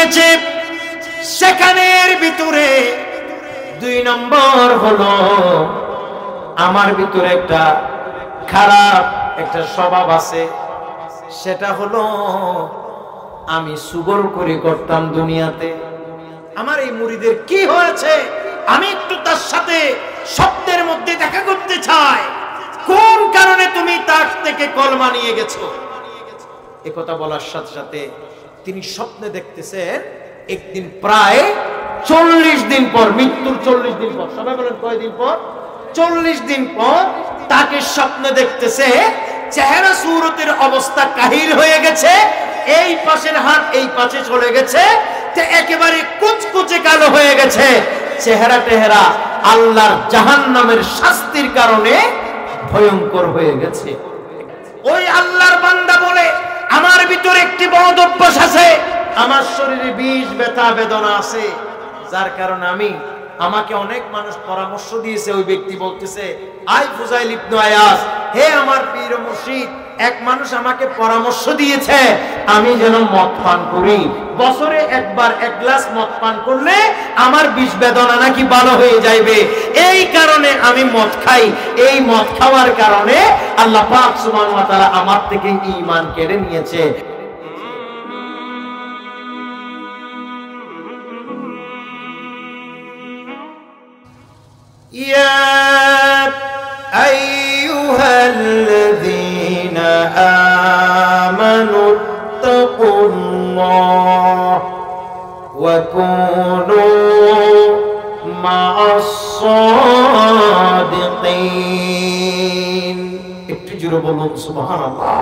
নিয়েছে। সেখানের ভিতরে 2 নম্বর হলো আমার ভিতরে একটা খারাপ একটা স্বভাব আছে, সেটা হলো আমি সুগর করে করতাম দুনিয়াতে। আমার এই মুরিদের কি হয়েছে, আমি একটু তার সাথে স্বপ্নের মধ্যে দেখা করতে চাই, কোন কারণে তুমি তার থেকে কলমা নিয়ে গেছো। এ কথা বলার সাথে সাথে তিনি স্বপ্নে দেখতেছেন একদিন প্রায় 40 দিন পর, মৃত্যুর 40 দিন পর, সবাই বলেন কয়দিন পর? 40 দিন পর তাকে স্বপ্নে দেখতেছে চেহারা সুরতের অবস্থা কাহিল হয়ে গেছে, এই পাশের হাত এই পাশে চলে গেছে, একেবারে কুচকুচে কালো হয়ে গেছে, চেহারা টেহারা আল্লাহর জাহান্নামের শাস্তির কারণে ভয়ঙ্কর হয়ে গেছে। ওই আল্লাহর বান্দা বলে আমার ভিতরে একটি বদ অভ্যাস আছে, আমার শরীরে বিষ ব্যথা বেদনা আছে, যার কারণে আমাকে অনেক মানুষ পরামর্শ দিয়েছে। ওই ব্যক্তি বলতেছে, আই ফুজাইল ইবনে আয়াজ, হে আমার পীর ও মুর্শিদ, এক মানুষ আমাকে পরামর্শ দিয়েছে আমি যেন মদ পান করি, বছরে একবার 1 গ্লাস মদ পান করলে আমার বিষ বেদনা নাকি ভালো হয়ে যাবে, এই কারণে আমি মদ খাই। এই মদ খাওয়ার কারণে আল্লাহ পাক সুবহানাহু ওয়া তাআলা আমার থেকে ঈমান কেড়ে নিয়েছে। ইয়া আইয়ুহাল্লাযীনা আমানু তাকুল্লাহ ওয়া কুনু মা'আস সাদিকিন। একটু জোরে বলুন সুবহানাল্লাহ।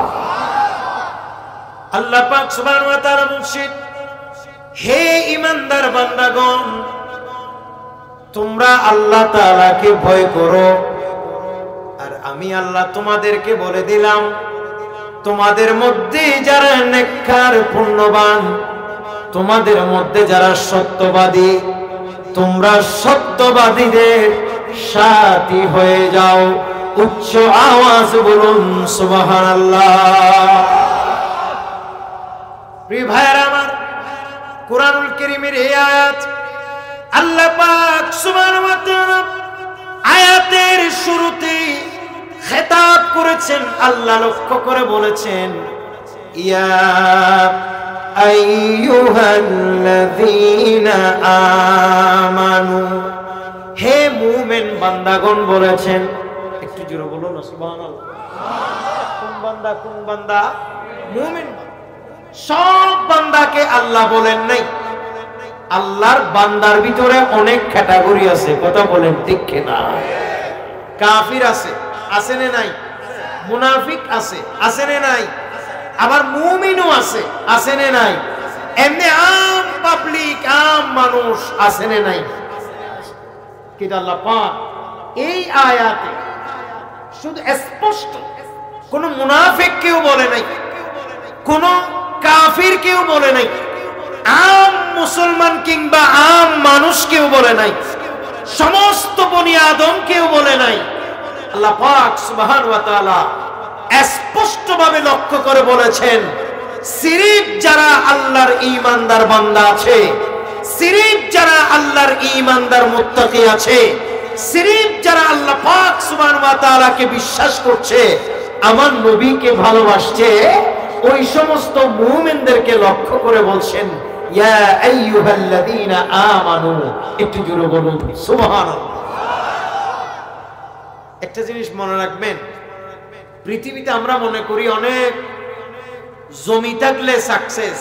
আল্লাহ পাক সুবহানাহু ওয়া তাআলা বলছেন, হে ঈমানদার বান্দাগণ, তোমরা আল্লাহ তাআলাকে ভয় করো, আর আমি আল্লাহ তোমাদেরকে বলে দিলাম, তোমাদের মধ্যে যারা নেককার পুণ্যবান, তোমাদের মধ্যে যারা সত্যবাদী, তোমরা সত্যবাদীদের সাথী হয়ে যাও। উচ্চ আওয়াজ বলুন সুবহানাল্লাহ। প্রিয় ভাইরা আমার, কুরআনুল কারীমের এই আয়াত আল্লাহ পাক সুবহানাহু ওয়া তাআলা আয়াতের শুরুতে খেতাব করেছেন, আল্লাহ লক্ষ্য করে বলেছেন, ইয়া আইয়ুহাল্লাযীনা আমানু, হে মুমিন বান্দাগণ বলেছেন। একটু জোরে বলুন সুবহানাল্লাহ। কোন বান্দা? কোন বান্দা? মুমিন। সব বান্দাকে আল্লাহ বলেন নাই। আল্লাহর বান্দার ভিতরে অনেক ক্যাটাগরি আছে, কথা বলেন ঠিক কিনা? কাফির আছে, আছে না নাই? মুনাফিক আছে, আছে না নাই? আবার মুমিনও আছে, আছে না নাই? এমনি আম পাবলিক, আম মানুষ আছে না নাই? কিন্তু আল্লাহ পাক এই আয়াতে শুধু স্পষ্ট কোন মুনাফিক কেউ বলে নাই, কোন কাফির কেউ বলে নাই, আম মুসলমান কিংবা আম মানুষ কেউ বলে নাই, সমস্ত বনি আদম কেউ বলে নাই। আল্লাহ পাক সুবহানাহু ওয়া তাআলা স্পষ্টভাবে লক্ষ্য করে বলেছেন, সিরিফ যারা আল্লাহর ঈমানদার বান্দা আছে, সিরিফ যারা আল্লাহর ঈমানদার মুত্তাকি আছে, সিরিফ যারা আল্লাহ পাক সুবহানাহু ওয়া তাআলাকে বিশ্বাস করছে, আমার নবীকে ভালোবাসছে, ওই সমস্ত মুমিনদেরকে লক্ষ্য করে বলছেন, ইয়া আইয়ুহাল্লাযীনা আমানু। একটু জোরে বলুন সুবহানাল্লাহ। একটা জিনিস মনে রাখবেন, পৃথিবীতে আমরা মনে করি অনেক জমি থাকলে সাকসেস,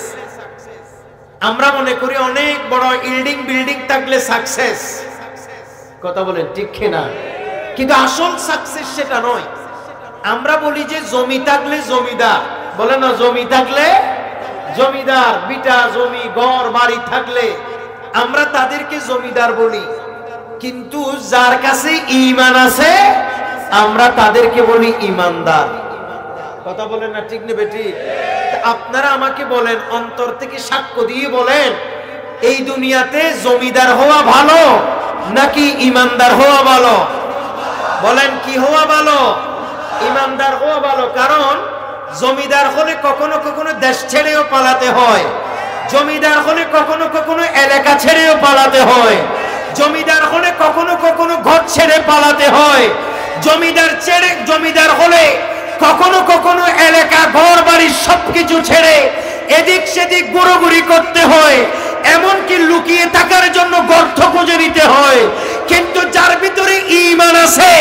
আমরা মনে করি অনেক বড় বিল্ডিং থাকলে সাকসেস, কথা বলেন ঠিক কিনা? কিন্তু আসল সাকসেস সেটা নয়। আমরা বলি যে জমি থাকলে জমিদার, বলে না, জমি থাকলে জমিদার, বিটা জমি ঘর বাড়ি থাকলে আমরা তাদেরকে জমিদার বলি, কিন্তু যার কাছে ঈমান আছে আমরা তাদেরকে বলি ঈমানদার, কথা বলেন না ঠিক নেবে ঠিক? আপনারা আমাকে বলেন, অন্তর থেকে সাক্ষ্য দিয়ে বলেন, এই দুনিয়াতে জমিদার হওয়া ভালো নাকি ঈমানদার হওয়া ভালো? বলেন কি হওয়া ভালো? ঈমানদার হওয়া ভালো। কারণ জমিদার হলে কখনো কখনো দেশ ছেড়েও পালাতে হয়, জমিদার হলে কখনো কখনো এলাকা ছেড়েও পালাতে হয়, জমিদার হলে কখনো কখনো ঘর ছেড়ে পালাতে হয়, জমিদার হলে কখনো কখনো এলাকা ঘর বাড়ি সবকিছু ছেড়ে এদিক সেদিক ঘোরাঘুরি করতে হয়, এমনকি লুকিয়ে থাকার জন্য গর্ত খুঁজে নিতে হয়। কিন্তু যার ভিতরে ঈমান আছে,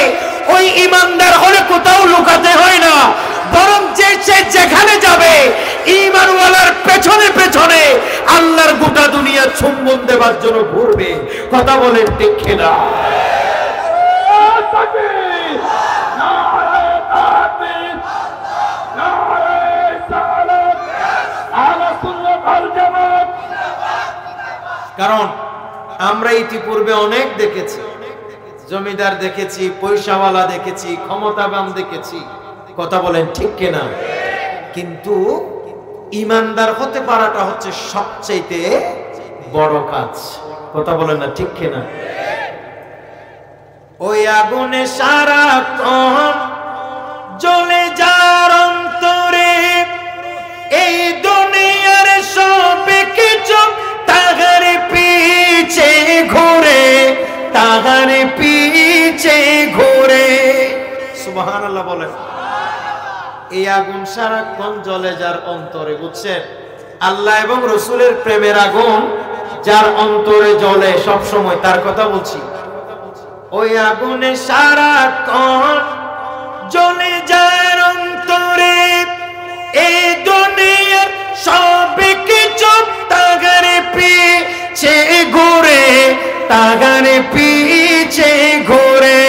ওই ঈমানদার হলে কোথাও লুকাতে হয় না, বরং যে যেখানে যাবে ঈমানওয়ালার পেছনে পেছনে আল্লাহর গোটা দুনিয়া চুম্বন দেবার জন্য ঘুরবে। কথা বলেন ঠিক কিনা? কারণ আমরা ইতিপূর্বে অনেক দেখেছি, জমিদার দেখেছি, পয়সাওয়ালা দেখেছি, ক্ষমতাবান দেখেছি। কথা বলেন ঠিক কিনা? কিন্তু ইমানদার হতে পারাটা হচ্ছে সবচেয়ে বড় কাজ। কথা বলেন না ঠিক কিনা? ওই আগুনে সারাক্ষণ জ্বলে যার অন্তরে, এই দুনিয়ার সব কিছু তাহার পিছে ঘুরে, তাহার পিছে ঘুরে। সুবহানাল্লাহ বলেন। এই আগুন সারাক্ষণ জ্বলে যার অন্তরে, বুঝছেন? আল্লাহ এবং রসুলের প্রেমের আগুন যার অন্তরে জ্বলে সব সময়, তার কথা বলছি। ওই আগুনে সারাক্ষণ জ্বলে যার অন্তরে, এই দুনিয়ার সব কিছু তাহার পিছে ঘুরে, তাহার পিছে ঘুরে।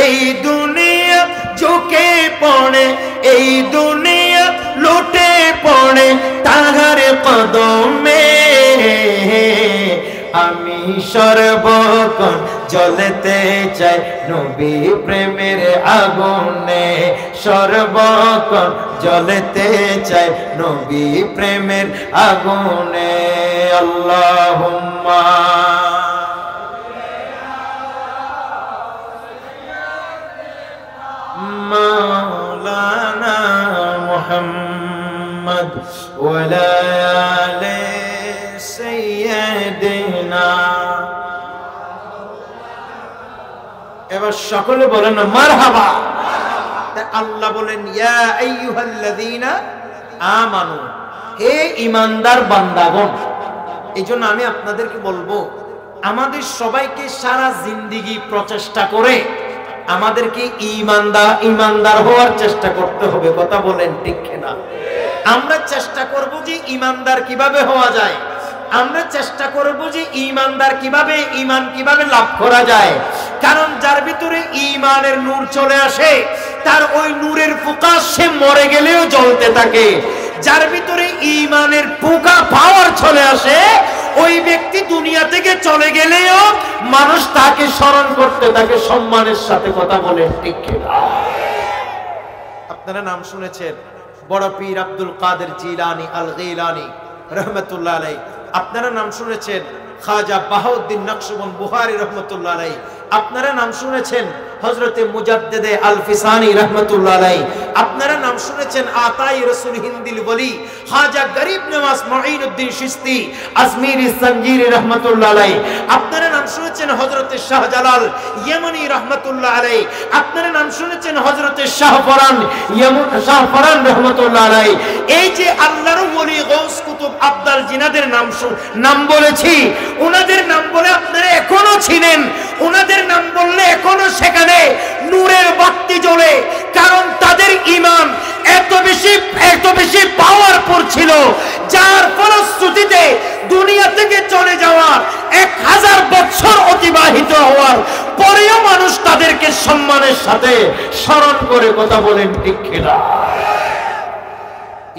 এই দুনিয়া ঝুঁকে পড়ে, এই দুনিয়া লুটে পড়ে তাহার কদমে। আমি সর্বক্ষণ জ্বলতে চাই নবী প্রেমের আগুনে, সর্বক্ষণ জ্বলতে চাই নবী প্রেমের আগুনে। আল্লাহুম্মা মাওলানা মুহাম্মদ ওয়ালা আলি সাইয়্যিদিনা। এবার সকলে বলেন না মারহাবা। আল্লাহ বলেন ইয়া আইয়ুহাল্লাযীনা আমানু, হে ঈমানদার বান্দাগণ। এইজন্য আমি আপনাদেরকে বলবো, আমাদের সবাইকে সারা জিন্দেগি প্রচেষ্টা করে আমাদেরকে ঈমানদার হওয়ার চেষ্টা করতে হবে। কথা বলেন ঠিক কিনা? আমরা চেষ্টা করব যে ঈমানদার কিভাবে হওয়া যায়, আমরা চেষ্টা করব যে ঈমানদার কিভাবে, ঈমান কিভাবে লাভ করা যায়। কারণ যার ভিতরে ঈমানের নূর চলে আসে, তার ওই নূরের প্রকাশ সে মরে গেলেও জ্বলতে থাকে। যার ভিতরে ঈমানের পোকা পাওয়ার চলে আসে, ওই ব্যক্তি দুনিয়া থেকে চলে গেলেও মানুষ তাকে স্মরণ করতে থাকে সম্মানের সাথে। কথা বলেন ঠিক কিনা? আপনারা নাম শুনেছেন বড় পীর আব্দুল কাদের জিলানী আল গিলানী রহমতুল্লাহ আলাইহি। আপনারা নাম শুনেছেন খাজা বাহাউদ্দিন নকশবন্দ বুখারী রহমতুল্লাহ আলাইহি। আপনারা নাম শুনেছেন হযরতে মুজাদ্দিদে আল ফিসানি রহমতুল্লাহ আলাইহি। আপনারা নাম শুনেছেন আতাই রাসূল হিন্দিল ওলি খাজা গরিব নওয়াজ মুঈনুদ্দিন চিশতি আজমিরি সঞ্জিরি রহমতুল্লাহ আলাইহি। আপনারা নাম শুনেছেন হযরতে শাহজালাল ইয়েমনি রহমতুল্লাহ আলাইহি। আপনারা নাম শুনেছেন হযরতে শাহফরান রহমতুল্লাহ আলাইহি। এই যে আল্লাহর ওলি গৌস কুতুব আব্দাল জিনাদের নাম বলেছি, ওনাদের নাম বলে আপনারা এখনো ছিলেন, ওনাদের নাম বললে এখনো সেখানে নূরের বাতি জ্বলে। কারণ তাদের ঈমান এত বেশি পাওয়ারফুল ছিল, যার ফলশ্রুতিতে দুনিয়া থেকে চলে যাওয়ার 1000 বছর অতিবাহিত হওয়ার পরেও মানুষ তাদেরকে সম্মানের সাথে স্মরণ করে। কথা বলেন ঠিক কিনা?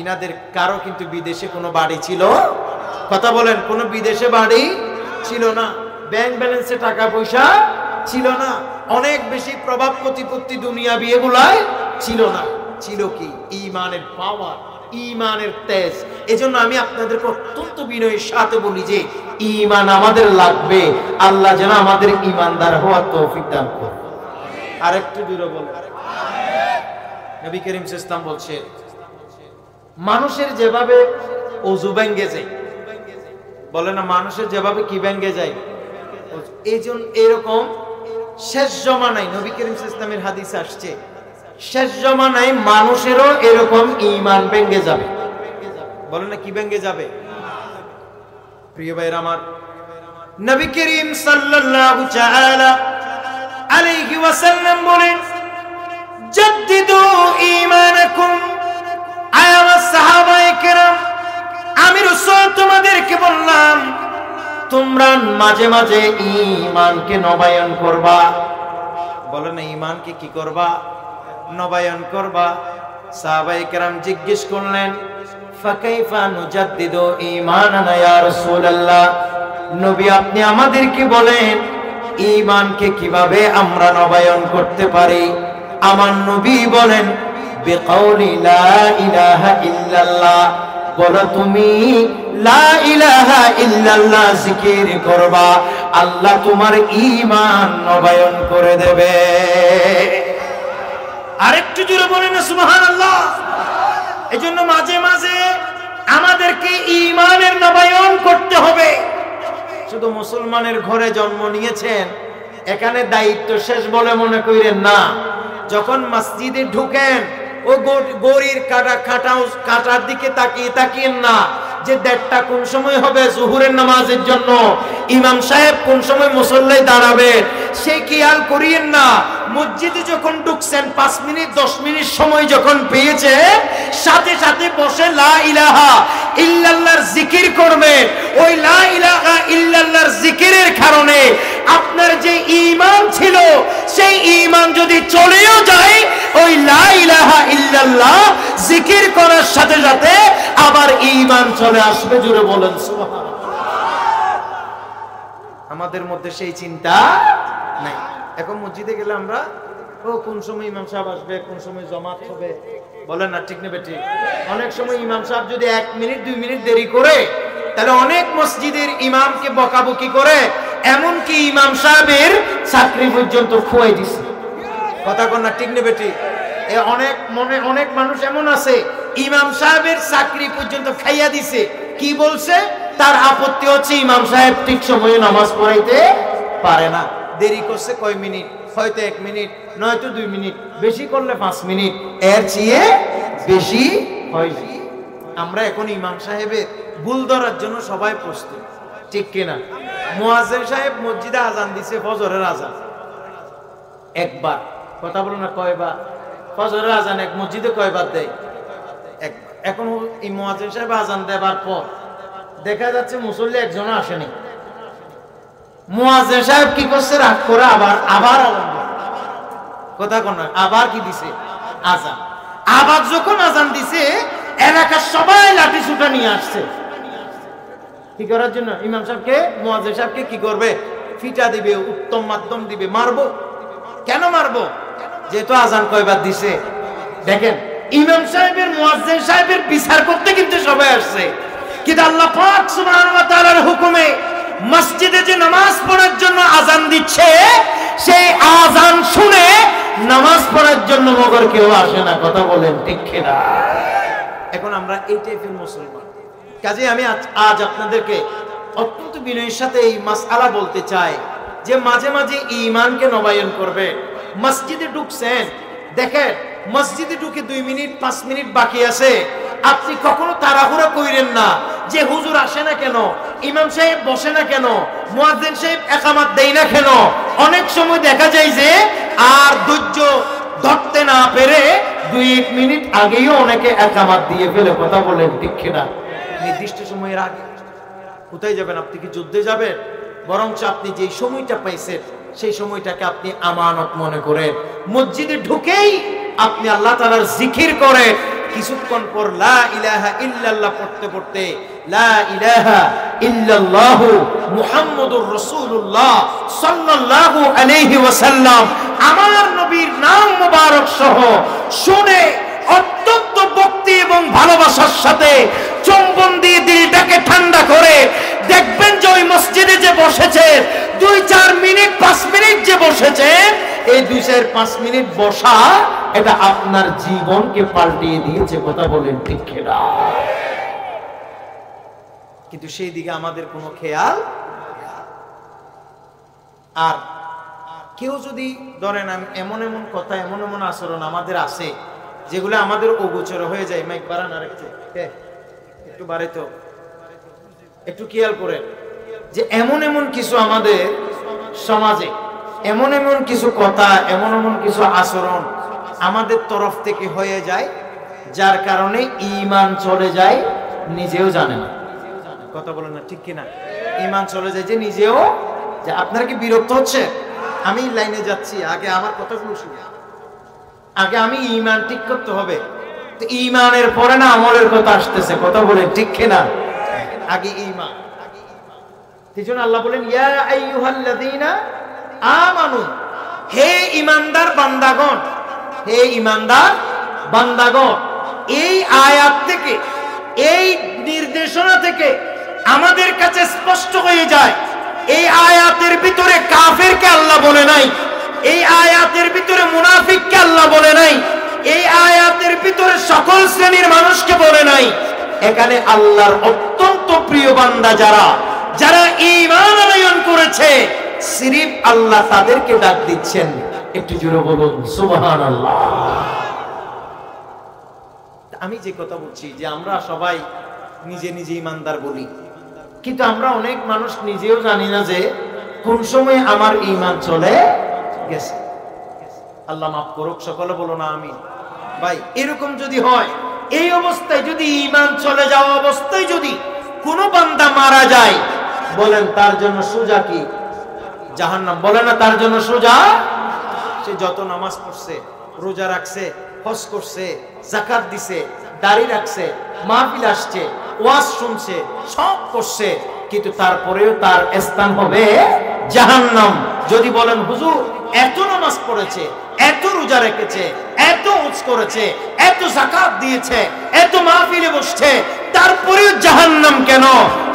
ইনাদের কারো কিন্তু বিদেশে কোনো বাড়ি ছিল? কথা বলেন, কোনো বিদেশে বাড়ি ছিল না, ব্যাংক ব্যালেন্সে টাকা পয়সা ছিল না, অনেক বেশি প্রভাব প্রতিপত্তি দুনিয়াবি এগুলায় ছিল না। ছিল কি? ঈমানের পাওয়ার, ঈমানের তেজ। এজন্য আমি আপনাদেরকে অত্যন্ত বিনয়ের সাথে বলি যে ঈমান আমাদের লাগবে। আল্লাহ যেন আমাদের ঈমানদার হওয়ার তৌফিক দান করে। আরেকটু দূরে বলেন। নবী করিম সাল্লাল্লাহু আলাইহি ওয়াসাল্লাম বলছেন, মানুষের যেভাবে ওযু ভেঙে যায়, বলে না মানুষের যেভাবে কি ভেঙে যায়, এই জন্য এরকম শেষ জমানায় নবী করিম সাল্লাল্লাহু আলাইহি ওয়াসাল্লামের হাদিসে আসছে, শেষ জমানায় মানুষেরও এরকম ঈমান ভেঙে যাবে। বলে না কি ভেঙে যাবে? প্রিয় ভাইরা আমার, নবী করিম সাল্লাল্লাহু তাআলা আলাইহি ওয়াসাল্লাম বলেন, জাদ্দিদু ঈমানাকুম। আয় আমার সাহাবায়ে কেরাম, আমি রাসূল তোমাদেরকে বললাম তোমরা মাঝে মাঝে ঈমানকে নবায়ন করবা। বলে না ঈমানকে কি করবা? নবায়ন করবা। সাহাবায়ে কেরাম জিজ্ঞেস করলেন, ফাকাইফা নুজাদ্দিদু ঈমানানা ইয়া রাসূলুল্লাহ, নবী আপনি আমাদেরকে বলেন ঈমানকে কিভাবে আমরা নবায়ন করতে পারি? আমার নবী বলেন, বিকাউলি লা ইলাহা ইল্লাল্লাহ, বলো তুমি লা ইলাহা ইল্লাল্লাহ জিকির করবা, আল্লাহ তোমার ঈমান নবায়ন করে দেবে। আরেকটু জোরে বলেন না সুবহানাল্লাহ। এজন্য মাঝে মাঝে আমাদেরকে ঈমানের নবায়ন করতে হবে। শুধু মুসলমানের ঘরে জন্ম নিয়েছেন এখানে দায়িত্ব শেষ বলে মনে করেন না। যখন মসজিদে ঢুকেন ও গড়ির কাটার দিকে তাকিয়ে না যে দেড়টা কোন সময় হবে জোহরের নামাজের জন্য, ইমাম সাহেব কোন সময় মুসল্লায় দাঁড়াবে সে খেয়াল করিয়েন না। মসজিদে যখন ঢুকছেন 5 মিনিট 10 মিনিট সময় যখন পেয়েছে, সাথে সাথে বসে লা ইলাহা ইল্লাল্লাহর জিকির করবে। ওই লা ইলাহা ইল্লাল্লাহর জিকিরের কারণে আপনার যে ঈমান ছিল সেই ঈমান যদি চলেও যায়, ওই লা ইলাহা ইল্লাল্লাহ জিকির করার সাথে সাথে আবার ঈমান চলে আসবে। জোরে বলেন সুবহানাল্লাহ। আমাদের মধ্যে সেই চিন্তা নাই। এখন মসজিদে গেলে আমরা কোন সময় ইমাম সাহেব আসবে, কোন সময় জামাত হবে, বলেন না ঠিক নেবে ঠিক। অনেক সময় ইমাম সাহেব যদি 1 মিনিট 2 মিনিট দেরি করে, তাহলে অনেক মসজিদের ইমামকে বকাবকি করে, এমনকি ইমাম সাহেবের চাকরি পর্যন্ত খুয়াই দিছে। কথা কোন না ঠিক নেবে ঠিক। অনেক মানুষ এমন আছে ইমাম সাহেবের চাকরি পর্যন্ত খাইয়া দিছে। কি বলছে? তার আপত্তি হচ্ছে ইমাম সাহেব ঠিক সময়ে নামাজ পড়াইতে পারে না, দেরি করছে কয় মিনিট, হয়তো 1 মিনিট নয়তো 2 মিনিট, বেশি করলে 5 মিনিট, এর চেয়ে বেশি হয়। আমরা এখন ইমাম সাহেবের ভুল ধরার জন্য সবাই প্রস্তুত, ঠিক কিনা? মুয়াজ্জিন সাহেব মসজিদে আজান দিছে, ফজরের আজান একবার, কথা বলো না কয়বার? ফজরের আজান এক মসজিদে কয়বার দেয়? একবার। এখন এই মুয়াজ্জিন সাহেব আজান দেবার পর দেখা যাচ্ছে মুসল্লি একজনও আসেনি। মুয়াজ্জিন সাহেব কি করছে? রাগ করে আবার আজান, কথা কোন আবার কি দিছে? আজান। আবার যখন আজান দিছে, এলাকার সবাই লাঠি ছুটা নিয়ে আসছে কি করার জন্য? ইমাম সাহেবকে, মুয়াজ্জিন সাহেবকে কি করবে? ফিটা দিবে, উত্তম মাধ্যম দিবে, মারবো। কেন মারবো? যেহেতু আজান কয়বার দিছে। দেখেন, ইমাম সাহেবের মুয়াজ্জিন সাহেবের বিচার করতে কিন্তু সবাই আসছে, কিন্তু আল্লাহ পাক সুবহানাহু ওয়া তাআলার হুকুমে মসজিদে যে নামাজ পড়ার জন্য আজান দিচ্ছে, সেই আজান শুনে নামাজ পড়ার জন্য মগর কেউ আসে না। কথা বলেন ঠিক কিনা? এখন আমরা এই টাইপের মুসলমান। কাজে আমি আজ আপনাদেরকে অত্যন্ত বিনয়ের সাথে এই মাসআলা বলতে চাই যে মাঝে মাঝে ঈমানকে নবায়ন করবে। মসজিদে ঢুকছেন, দেখেন মসজিদে ঢুকে 2 মিনিট 5 মিনিট বাকি আছে, আপনি কখনো তাড়াহুড়া কইরেন না যে হুজুর আসে না কেন, ইমাম সাহেব বসে না কেন, মুয়াজ্জিন সাহেব ইকামত দেয় না কেন। অনেক সময় দেখা যায় যে আর ধৈর্য ধরতে না পেরে 2-1 মিনিট আগেও অনেকে ইকামত দিয়ে ফেলে। কথা বলেন ঠিক কিনা? নির্দিষ্ট সময়ের আগে কোথায় যাবেন? আপনি কি যুদ্ধে যাবেন? বরঞ্চ আপনি যে সময়টা পাইছেন সেই সময়টাকে আপনি আমানত মনে করেন। মসজিদে ঢুকেই আপনি আল্লাহ তাআলার জিকির করে কিছুক্ষণ পর লা ইলাহা ইল্লাল্লাহ পড়তে পড়তে লা ইলাহা ইল্লাল্লাহু মুহাম্মাদুর রাসূলুল্লাহ সাল্লাল্লাহু আলাইহি ওয়াসাল্লাম আমার নবীর নাম মোবারক সহ শুনে অত্যন্ত ভক্তি এবং ভালোবাসার সাথে চুম্বন দিয়ে দিলটাকে ঠান্ডা করে দেখবেন যে ওই মসজিদে যে বসেছে 2-4 মিনিট 5 মিনিট যে বসেছে, এই 2-4-5 মিনিট বসা এটা আপনার জীবনকে পাল্টিয়ে দিয়েছে। কথা বলেন ঠিক কিনা? কিন্তু সেই দিকে আমাদের কোনো খেয়াল। আর কেউ যদি ধরেন এমন এমন কথা, এমন এমন আচরণ আমাদের আছে যেগুলো আমাদের অগোচর হয়ে যায়। মাইক বাড়ান আর একটু বাড়ে তো, একটু খেয়াল করে যে এমন এমন কিছু আমাদের সমাজে, এমন এমন কিছু কথা, এমন এমন কিছু আচরণ আমাদের তরফ থেকে হয়ে যায়, যার কারণে ঈমান চলে যায়, নিজেও জানে না। কথা বলেন না, ঠিক কিনা? ঈমান চলে যায় যে নিজেও। যে আপনারা কি বিরক্ত হচ্ছে? আমি লাইনে যাচ্ছি, আগে আমার কথাগুলো শুনুন। আগে আমি ঈমান ঠিক করতে হবে, তো ঈমানের পরে না আমলের কথা আসতেছে। কথা বলেন, ঠিক কিনা? আগে ঈমান। সেজন্য আল্লাহ বলেন, ইয়া আইয়ুহাল্লাযীনা আমানু, হে ঈমানদার বান্দাগণ, হে ঈমানদার বান্দাগণ। এই আয়াত থেকে, এই নির্দেশনা থেকে আমাদের কাছে স্পষ্ট হয়ে যায়, এই আয়াতের ভিতরে কাফেরকে আল্লাহ বলে নাই, এই আয়াতের ভিতরে মুনাফিককে আল্লাহ বলে নাই, এই আয়াতের ভিতরে সকল শ্রেণীর মানুষকে বলে নাই। এখানে আল্লাহর অত্যন্ত প্রিয় বান্দা যারা, যারা ঈমান আনয়ন করেছে, সিরিফ আল্লাহ তাদেরকে ডাক দিচ্ছেন। একটু জোরে বলুন সুবহানাল্লাহ। আমি যে কথা বলছি যে আমরা সবাই নিজে নিজে ঈমানদার বলি, কিন্তু আমরা অনেক মানুষ নিজেও জানি না যে কোন সময় আমার ঈমান চলে গেছে। আল্লাহ মাফ করুক, সকলে বলো না আমিন। ভাই এরকম যদি হয়, এই অবস্থায় যদি ঈমান চলে যাওয়া অবস্থায় যদি কোনো বান্দা মারা যায়, বলেন তার জন্য সোজা কি? জাহান্নাম। বলে না তার জন্য সোজা? সে যত নামাজ পড়ছে, রোজা রাখছে, হজ করছে, যাকাত দিছে, দাড়ি রাখছে, মাহফিল আসছে, ওয়াজ শুনছে, সব করছে, কিন্তু তারপরেও তার স্থান হবে জাহান্নাম। যদি বলেন হুজুর এত নামাজ পড়েছে, এত রোজা রেখেছে, এত হজ করেছে, এত যাকাত দিয়েছে, এত মাহফিলে বসছে, তারপরেও জাহান্নাম কেন?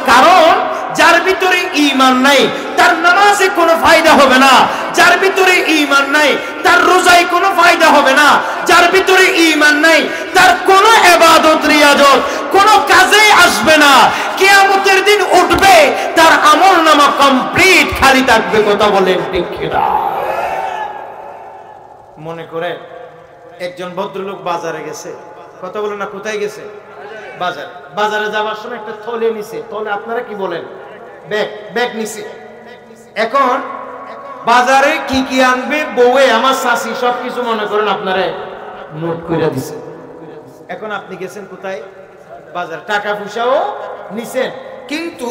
কারণ যার ভিতরে ঈমান নাই তার নামাজে কোনো ফায়দা হবে না, যার ভিতরে ঈমান নাই তার রোজায় কোনো ফায়দা হবে না, যার ভিতরে ঈমান নাই তার কোনো ইবাদত রিয়াজত কোনো কাজেই আসবে না। কিয়ামতের দিন উঠবে, তার আমলনামা কমপ্লিট খালি থাকবে। কথা বলেন ঠিক কিনা? মনে করে একজন ভদ্রলোক বাজারে গেছে। কথা বলেন না, কোথায় গেছে? বাজারে। বাজারে যাওয়ার সময় একটা থলে নিছে, থলে আপনারা কি বলেন? ব্যাগ নিছে। এখন বাজারে কি কি আনবে, বউয়ে আমার শাশি সবকিছু মনে করেন আপনারে নোট করে দিছে। এখন আপনি গেছেন কোথায়? বাজার। টাকা পয়সাও নিছেন, কিন্তু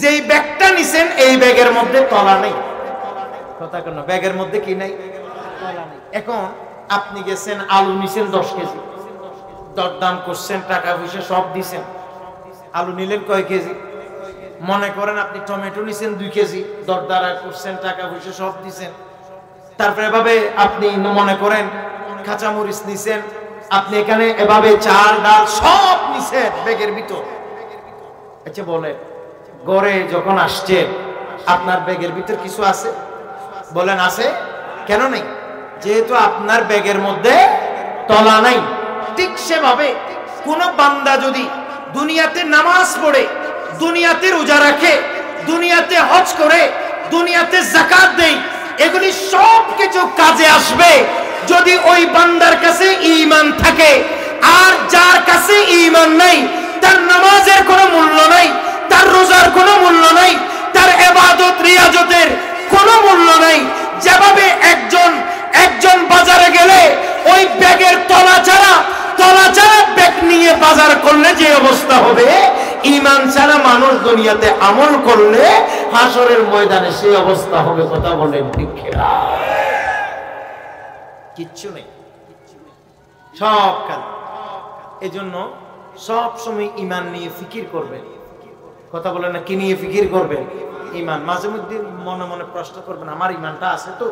যেই ব্যাগটা নিছেন এই ব্যাগের মধ্যে তলা নেই। কথা কেন? ব্যাগের মধ্যে কি নাই? তলা নেই। এখন আপনি গেছেন, আলু নিছেন 10 কেজি, দরদাম করছেন, টাকা পয়সা সব দিছেন। আলু নিলেন কয় কেজি? মনে করেন আপনি টমেটো নিছেন 2 কেজি, দরদারা করছেন, টাকা পয়সা সব দিছেন। তারপরে এভাবে আপনি মনে করেন কাঁচামরিচ নিছেন, আপনি এখানে এভাবে চাল ডাল সব নিছেন ব্যাগের ভিতর। আচ্ছা বলেন, ঘরে যখন আসছে আপনার ব্যাগের ভিতর কিছু আছে? বলেন আছে? কেন নেই? যেহেতু আপনার ব্যাগের মধ্যে তলা নাই। ঠিক সেভাবে কোন বান্দা যদি দুনিয়াতে নামাজ পড়ে, দুনিয়াতে রোজা রাখে, দুনিয়াতে হজ করে, দুনিয়াতে যাকাত দেয়, এগুলি সব কিছু কাজে আসবে যদি ওই বান্দার কাছে ঈমান থাকে। আর যার কাছে ঈমান নাই, তার নামাজের কোনো মূল্য নাই, তার রোজার কোনো মূল্য নাই, তার ইবাদত রিয়াজতের কোনো মূল্য নাই। যেভাবে একজন বাজারে গেলে ওই ব্যাগের তলা ছাড়া ব্যাগ নিয়ে বাজার করলে যে অবস্থা হবে, ঈমান ছাড়া মানুষ দুনিয়াতে আমল করলে হাসরের ময়দানে সেই অবস্থা হবে। কথা বলেন ঠিক কিনা? কিচ্ছু নেই, সব কাল। এজন্য সব সময় ঈমান নিয়ে ফিকির করবেন। কথা বলেন না, কি নিয়ে ফিকির করবেন? ঈমান। মাঝে মধ্যে মনে মনে প্রশ্ন করবেন, আমার ঈমানটা আছে তো?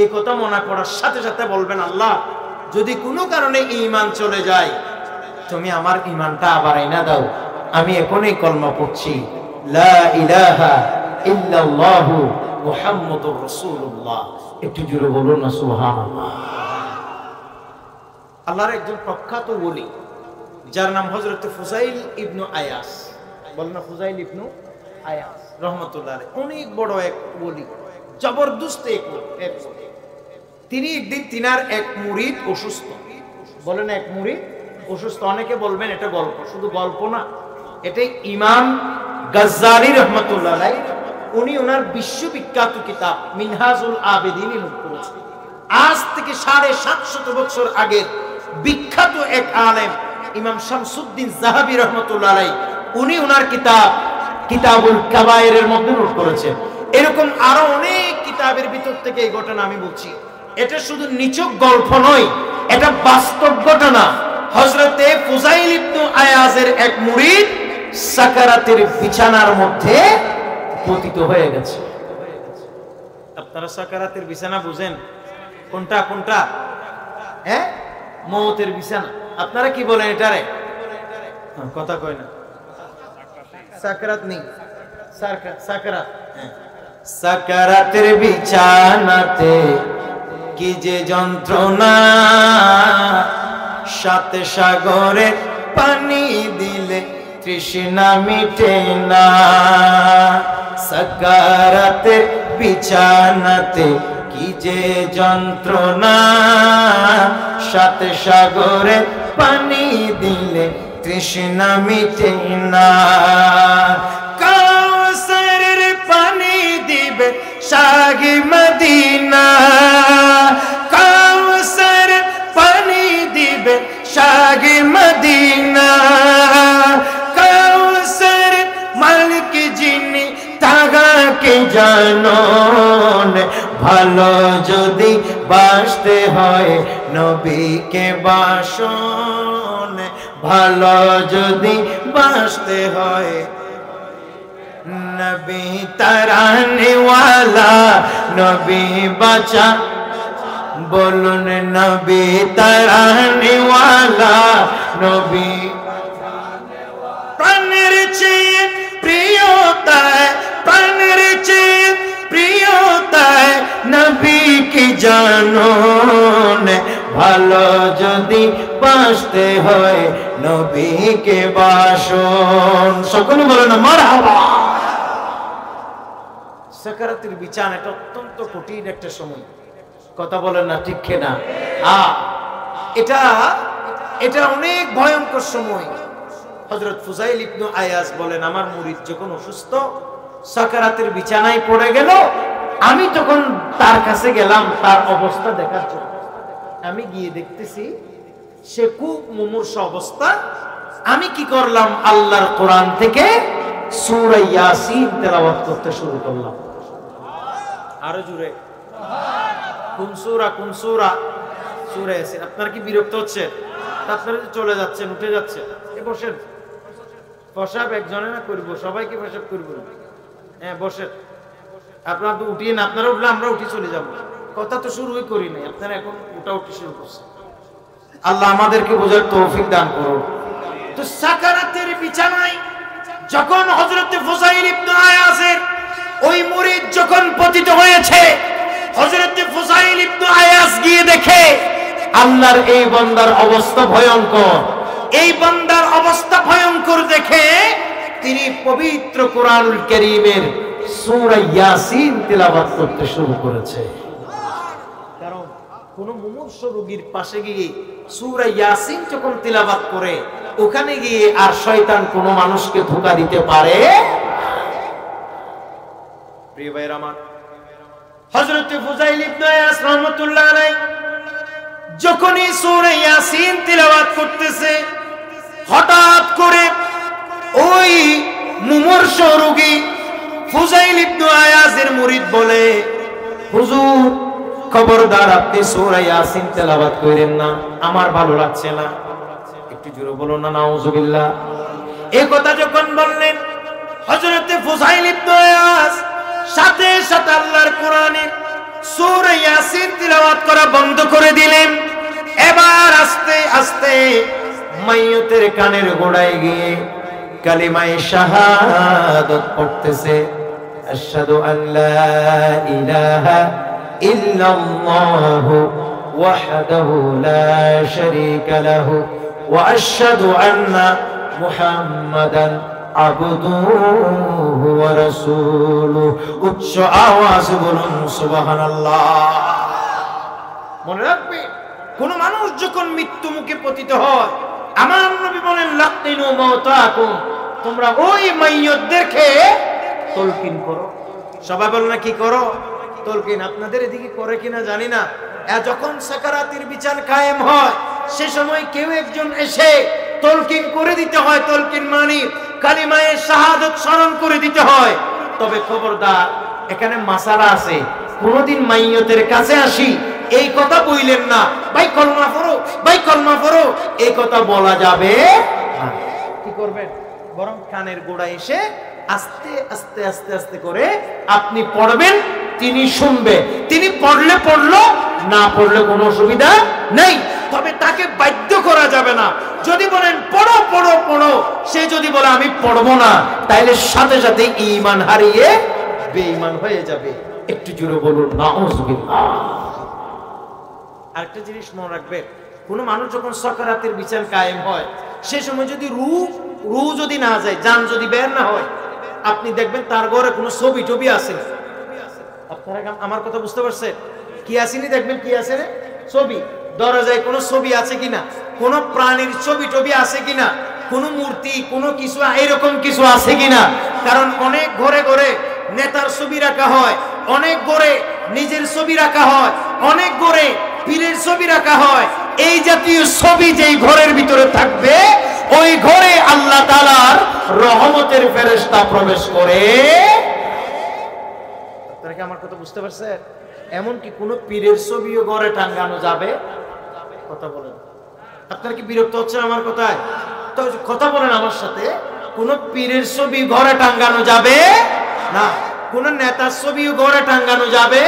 এই কথা মনে করার সাথে সাথে বলবেন, আল্লাহ যদি কোনো কারণে ঈমান চলে যায়, তুমি আমার ঈমানটা আবার আইনা দাও। আমি এখনই কলমা পড়ছি, লা ইলাহা ইল্লাল্লাহু মুহাম্মাদুর রাসূলুল্লাহ। একটু জোরে বলুন না সুবহানাল্লাহ। আল্লাহর একজন প্রখ্যাত ওলি, যার নাম হযরত ফুসাইল ইবনে আয়াস বলেন না, ফুজাইল ইবনু আয়াজ রহমতুল্লাহ আলাইহি অনেক বড় এক ওলি, জবরদস্ত এক ওলি। তিনি একদিন তিনার এক মুরিদ অসুস্থ, বলেন এক মুরিদ অসুস্থ। অনেকে বলবেন এটা গল্প, শুধু গল্প না, এটাই ইমাম গাজ্জালি রহমতুল্লাহ আলাইহি উনি ওনার বিশ্ববিখ্যাত কিতাব মিনহাজুল আবেদিনে মুখ করেছেন। আজ থেকে 750 বছর আগের বিখ্যাত এক আলেম ইমাম শামসুদ্দিন যাহাবী রাহমাতুল্লাহ আলাইহি উনি ওনার কিতাব কিতাবুল কাবায়েরের মধ্যে নোট করেছেন। এরকম আরো অনেক কিতাবের ভিতর থেকে এই ঘটনা আমি বলছি। এটা শুধু নিছক গল্প নয়, এটা বাস্তব ঘটনা। হযরতে ফুজাইল ইবনে আয়াজের এক মুরিদ সাকারাতের বিছানার মধ্যে পতিত হয়ে গেছে। আপনারা সাকারাতের বিছানা বুঝেন? কোনটা কোনটা? হ্যাঁ, মওতের বিছানা। আপনারা কি বলেন এটারে? কথা কয় না। সাকারাত নেই, সাকারাত। সাকারাতের বিছানাতে কি যে যন্ত্রণা, সাত সাগরে পানি দিলে তৃষ্ণা মিটে না। সাকারাতের বিছানাতে কি যে যন্ত্রণা, সাত সাগরে পানি দিলে তৃষ্ণা মিটে না। কাউসারের পানি দিবে শাহে মদিনা, কাউসার পানি দিবে শাহে মদিনা। কাউসার মালিক যিনি তাহাকে জানুন, ভালো যদি বাসতে হয় নবীকে বাসুন, ভালো যদি বাসতে হয় নবী তারানে ওয়ালা, নবী বাঁচা বলুন, নবী তারানে ওয়ালা, নবী প্রাণের চেয়ে প্রিয়তায়, প্রাণের চেয়ে প্রিয়তায় নবীকে জানুন, ভালো যদি বাসতে হয় নবীকে বাসুন। সকলে বলেন মারহাবা। সাকারাতের বিছানা এটা অত্যন্ত কঠিন একটা সময়, কথা বলেন না ঠিক কিনা? এটা অনেক ভয়ঙ্কর সময়। হযরত ফুজাইল ইবনে আয়াজ বলেন, আমার মুরিদ যখন অসুস্থ সাকারাতের বিছানায় পড়ে গেল, আমি তখন তার কাছে গেলাম তার অবস্থা দেখার জন্য। আমি গিয়ে দেখতেছি সে খুব মুমূর্ষু অবস্থা। আমি কি করলাম, আল্লাহর কোরআন থেকে সূরা ইয়াসিন তেলাওয়াত করতে শুরু করলাম। আরো জোরে, কোন সূরা? কোন সূরা? সূরা ইয়াসিন। আপনারা কি বিরক্ত হচ্ছেন? আপনারা চলে যাচ্ছেন, উঠে যাচ্ছেন, বসেন। প্রসাব একজনে না করবো, সবাইকে প্রসাব করবো। হ্যাঁ বসেন। আপনারা তো উঠিয়ে না, আপনারা উঠলে আমরা উঠে চলে যাবো। কথা তো শুরুই করি নাই, আপনারা এখন উঠা উঠি শুরু করছেন। আল্লাহ আমাদেরকে বোঝার তৌফিক দান করুন। তো সাকারাতের বিছানায় যখন হযরত ফুজাইল ইবনে আয়াজের ওই মুরিদ যখন পতিত হয়েছে, হযরত ফুজাইল ইবনে আয়াজ গিয়ে দেখে আল্লাহর এই বান্দার অবস্থা ভয়ঙ্কর। এই বান্দার অবস্থা ভয়ঙ্কর দেখে তিনি পবিত্র কোরআনুল কারীমের সূরা ইয়াসিন তেলাওয়াত করতে শুরু করেছে। কারণ কোন মুমূর্ষু রোগীর পাশে গিয়ে সূরা ইয়াসিন যখন তেলাওয়াত করে, ওখানে গিয়ে আর শয়তান কোন মানুষকে ধোঁকা দিতে পারে। প্রিয় ভাইরা আমার, হযরত ফুজাইল ইবনে আয়াজ রাহমাতুল্লাহ আলাইহি যখনই সূরা ইয়াসিন তেলাওয়াত করতেছে, হঠাৎ করে ওই মুমূর্ষু রোগী ফুজাইল ইবনে আয়াজের মুরিদ বলে, হুজুর খবরদার আপনি সূরা ইয়াসিন তেলাওয়াত করেন না, আমার ভালো লাগছে না। একটু জোরে বলুন না নাউজুবিল্লাহ। এই কথা যখন বললেন, হযরত ফুজাইল ইবনে আয়াজ সাথে সাথে আল্লাহর কোরআনের সূরা ইয়াসিন তেলাওয়াত করা বন্ধ করে দিলেন। এবার আস্তে আস্তে মাইয়তের কানের গোড়ায় গিয়ে কালিমায়ে শাহাদাত পড়তেছে, আশহাদু আল্লা ইলাহা ইল্লাল্লাহু ওয়াহদাহু লা শারীকা লাহু ওয়া আশহাদু আন্না মুহাম্মাদান আবদুহু ওয়া রাসূলুহু। উচ্চ আওয়াজে বলুন সুবহানাল্লাহ। মনে রাখবে, কোন মানুষ যখন মৃত্যু মুখে পতিত হয়, আমার নবী বলেন লাকিনু মাউতাকুম, তোমরা ওই মাইয়তদেরকে তলকিন করো। সবাই বল না কি করো? তলকিন। আপনাদের এদিকে করে কিনা জানি না। যখন সাকারাতের বিচার কায়েম হয়, সে সময় কেউ একজন এসে তলকিন করে দিতে হয়। তলকিন মানে কালিমায়ে শাহাদাত স্মরণ করে দিতে হয়। তবে খবরদার, এখানে মাসালা আছে। কোনদিন মাইয়তের কাছে আসি এই কথা বললেন না, ভাই কলমা পড়ো, ভাই কলমা পড়ো, এই কথা বলা যাবে না। কি করবেন? বরং কানের গোড়ায় এসে আস্তে আস্তে আস্তে আস্তে করে আপনি পড়বেন, তিনি শুনবে। তিনি পড়লে পড়লো, না পড়লে কোনো অসুবিধা নেই। তবে তাকে বাধ্য করা যাবে না। যদি বলেন পড়ো পড়ো পড়ো, সে যদি বলে আমি পড়বো না, তাইলে সাথে সাথে ঈমান হারিয়ে বেঈমান হয়ে যাবে। একটু জোরে বলুন নাউযুবিল্লাহ। আরেকটা জিনিস মনে রাখবে, কোন মানুষ যখন সাকারাতের বিচার কায়েম হয়, সে সময় যদি রূহ যদি না যায়, জান যদি বের না হয়, আপনি দেখবেন তার ঘরে কোনো ছবি টবি আছে। আপনারা আমার কথা বুঝতে পারছেন? কি আসেনি? দেখবেন কি আছে রে? ছবি। দরজায় কোনো ছবি আছে কিনা, কোনো প্রাণীর ছবি টবি আছে কিনা, কোনো মূর্তি, কোনো কিছু এরকম কিছু আছে কিনা। কারণ অনেক ঘরে ঘরে নেতার ছবি রাখা হয়, অনেক ঘরে নিজের ছবি রাখা হয়, অনেক ঘরে পীরের ছবি রাখা হয়। এই জাতীয় ছবি যেই ঘরের ভিতরে থাকবে, ওই ঘরে আল্লাহ তাআলার রহমতের ফেরেশতা প্রবেশ করে। আপনারা কি আমার কথা বুঝতে পারছেন? এমনকি কোন পীরের ছবিও ঘরে টাঙ্গানো যাবে? কথা বলেন। আপনারা কি বিরক্ত হচ্ছেন আমার কথায়? তো কথা বলেন আমার সাথে। কোন পীরের ছবি ঘরে টাঙ্গানো যাবে না। কোন নেতার ছবিও ঘরে টাঙ্গানো যাবে,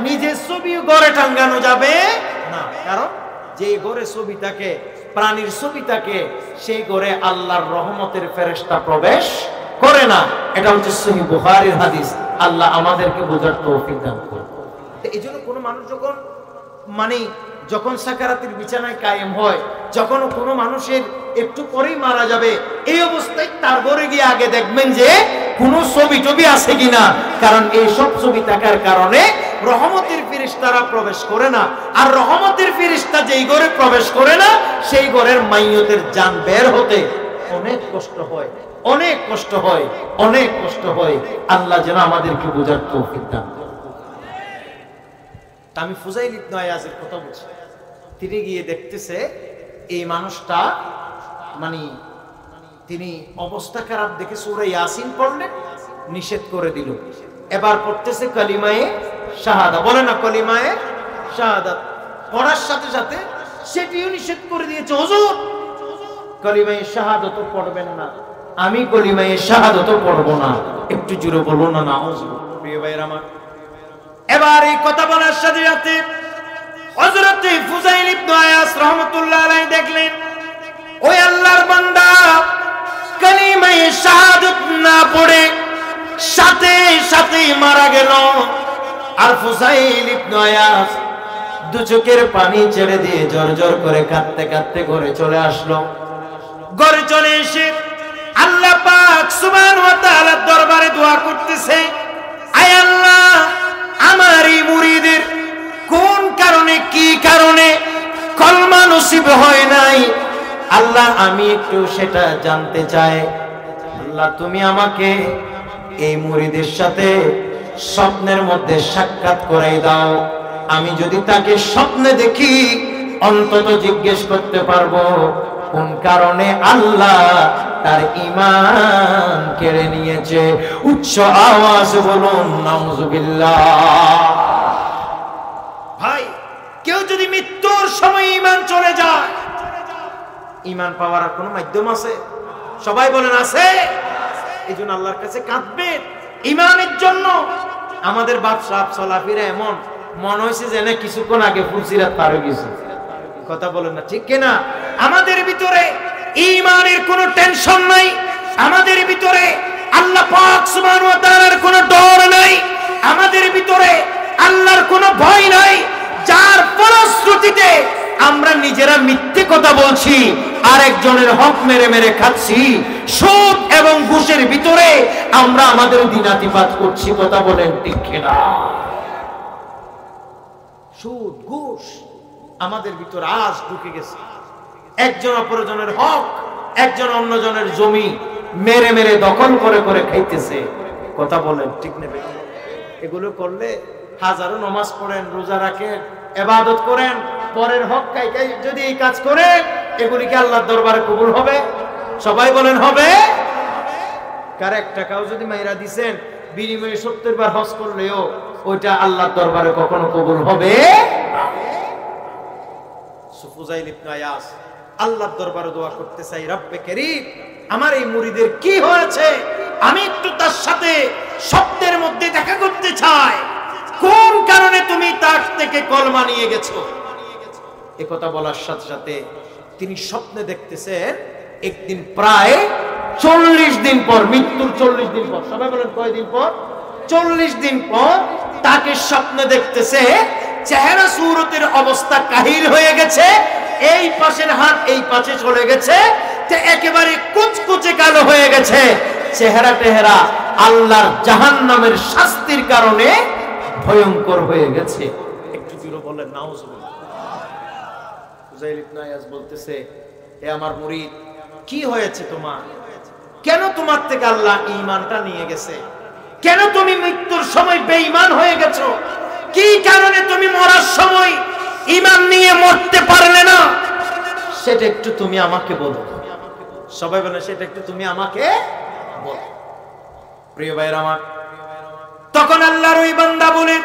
নিজের ছবিও ঘরে টাঙ্গানো যাবে না। কারণ যে ঘরে ছবি থাকে, প্রাণীর ছবি থাকে, সেই ঘরে আল্লাহর রহমতের ফেরেশতা প্রবেশ করে না। এটা হচ্ছে সহিহ বুখারীর হাদিস। আল্লাহ আমাদেরকে বোঝার তৌফিক দান করুন। এই জন্য কোনো মানুষ যখন সাকারাতের বিছানায় কায়েম হয়, যখন কোনো মানুষের একটু পরেই মারা যাবে, এই অবস্থায় তার ঘরে গিয়ে আগে দেখবেন যে কোনো ছবি টবি আছে কিনা। কারণ এই সব ছবি থাকার কারণে রহমতের ফেরেশতারা প্রবেশ করে না। আর রহমতের ফেরেশতা যেই ঘরে প্রবেশ করে না, সেই ঘরের মাইয়তের জান বের হতে অনেক কষ্ট হয়, অনেক কষ্ট হয়, অনেক কষ্ট হয়। আল্লাহ যেন আমাদেরকে বোঝার তৌফিক দান করেন। আমি ফুজাইল ইবনে আয়াজের কথা বলছি। তিনি গিয়ে দেখতেছে এই মানুষটা তিনি অবস্থা খারাপ দেখে সূরা ইয়াসিন পড়লেন, নিষেধ করে দিল। এবার পড়তেছে কালিমায়ে শাহাদা। বলে না কালিমায়ে শাহাদাত, পড়ার সাথে সাথে সেটিও নিষেধ করে দিয়েছে। হুজুর কালিমায়ে শাহাদাত পড়বেন না, আমি কালিমায়ে শাহাদাত পড়বো না। একটু জোরে বলুন না নাউযুবিল্লাহ। প্রিয় ভাইরা আমার, এবার এই কথা বলার সাথে সাথে হযরত ফুজাইল ইবনে আয়াস রাহমাতুল্লাহ আলাইহি দেখলেন ওই আল্লাহর বান্দা কালিমায়ে শাহাদাত না পড়ে সাথে সাথে মারা গেল। আর ফুজাইল ইবনে আয়াস দু চোখের পানি ছেড়ে দিয়ে জোর করে কাঁদতে কাঁদতে ঘরে চলে আসলো। ঘরে চলে এসে আল্লাহ পাক সুবহানাহু ওয়া তাআলার দরবারে দোয়া করতেছে, আয় আল্লাহ, আমার এই মুরিদের কোন কারণে, কি কারণে কলমা নসিব হয় নাই, আল্লাহ আমি একটু সেটা জানতে চাই। আল্লাহ তুমি আমাকে এই মুরিদের সাথে স্বপ্নের মধ্যে সাক্ষাৎ করাই দাও। আমি যদি তাকে স্বপ্নে দেখি, অন্তত জিজ্ঞেস করতে পারবো কোন কারণে আল্লাহ তার ঈমান কেড়ে নিয়েছে। উচ্চ আওয়াজ বলুন নাউযুবিল্লাহ। ভাই, কেউ যদি মৃত্যুর সময় ঈমান চলে যায়, ঈমান পাওয়ার আর কোনো মাধ্যম আছে? সবাই বলেন আছে। এই জন্য আল্লাহর কাছে কাঁদবেন ঈমানের জন্য। আমাদের বাপসাপ চলাফেরা এমন মনে হয়েছে যেন কিছুক্ষণ আগে ফুলসিরাত পার হয়ে গেছে। কথা বলেন না ঠিক কিনা? আমাদের ভিতরে ঈমানের কোনো টেনশন নাই, আমাদের ভিতরে আল্লাহ পাক সুবহানাহু ওয়া তাআলার কোনো ডর নাই, আমাদের ভিতরে আল্লাহর কোনো ভয় নাই, যার ফলশ্রুতিতে আমরা নিজেরা মিথ্যে কথা বলছি, আরেকজনের হক মেরে মেরে খাচ্ছি, সুদ এবং ঘুষের ভিতরে আমরা আমাদের দিনাতিপাত করছি। কথা বলেন ঠিক কিনা? সুদ ঘুষ আমাদের ভিতরে আজ ঢুকে গেছে। একজন অপরজনের হক, একজন অন্যজনের জমি মেরে মেরে দখল করে করে খাইতেছে। কথা বলেন ঠিক নেবে? এগুলো করলে হাজারো নামাজ পড়েন, রোজা রাখেন, ইবাদত করেন, পরের হক খাই যদি এই কাজ করে, এগুলি কি আল্লাহর দরবারে কবুল হবে? সবাই বলেন হবে? কার 1 টাকাও যদি মাইরা দিবেন, বিনিময়ে 70 বার হজ করলেও ওইটা আল্লাহর দরবারে কখনো কবুল হবে না। সুফুজাইল ইবনে আয়াস আল্লাহর দরবারে দোয়া করতে চাই, রব্বে কারীম, আমার এই মুরিদের কি হয়েছে, আমি একটু তার সাথে স্বপ্নের মধ্যে দেখা করতে চাই, কোন কারণে তুমি তার থেকে কলমা নিয়ে গেছো। এ কথা বলার সাথে সাথে তিনি স্বপ্নে দেখতেছেন একদিন প্রায় 40 দিন পর, মৃত্যুর 40 দিন পর, সবাই বলেন কয়দিন পর? 40 দিন পর তাকে স্বপ্নে দেখতেছে চেহারা সুরতের অবস্থা কাহিল হয়ে গেছে, এই পাশের হাত এই পাশে চলে গেছে, একেবারে কুচকুচে কালো হয়ে গেছে, চেহারা টেহারা আল্লাহর জাহান্নামের শাস্তির কারণে ভয়ঙ্কর হয়ে গেছে। একটু জোরে বলেন নাউজুবিল্লাহ। ফুজাইল ইবনে আয়াজ বলতেছে, এ আমার মুরিদ, কি হয়েছে তোমার? কেন তোমার থেকে আল্লাহ ঈমানটা নিয়ে গেছে? কেন তুমি মৃত্যুর সময় বেঈমান হয়ে গেছো? কি কারণে তুমি মরার সময় ঈমান নিয়ে মরতে পারলে না? সেটা একটু তুমি আমাকে বলো। সবাই বলে সেটা একটু তুমি আমাকে বলো। প্রিয় ভাইরা আমার, তখন আল্লাহর ওই বান্দা বলে,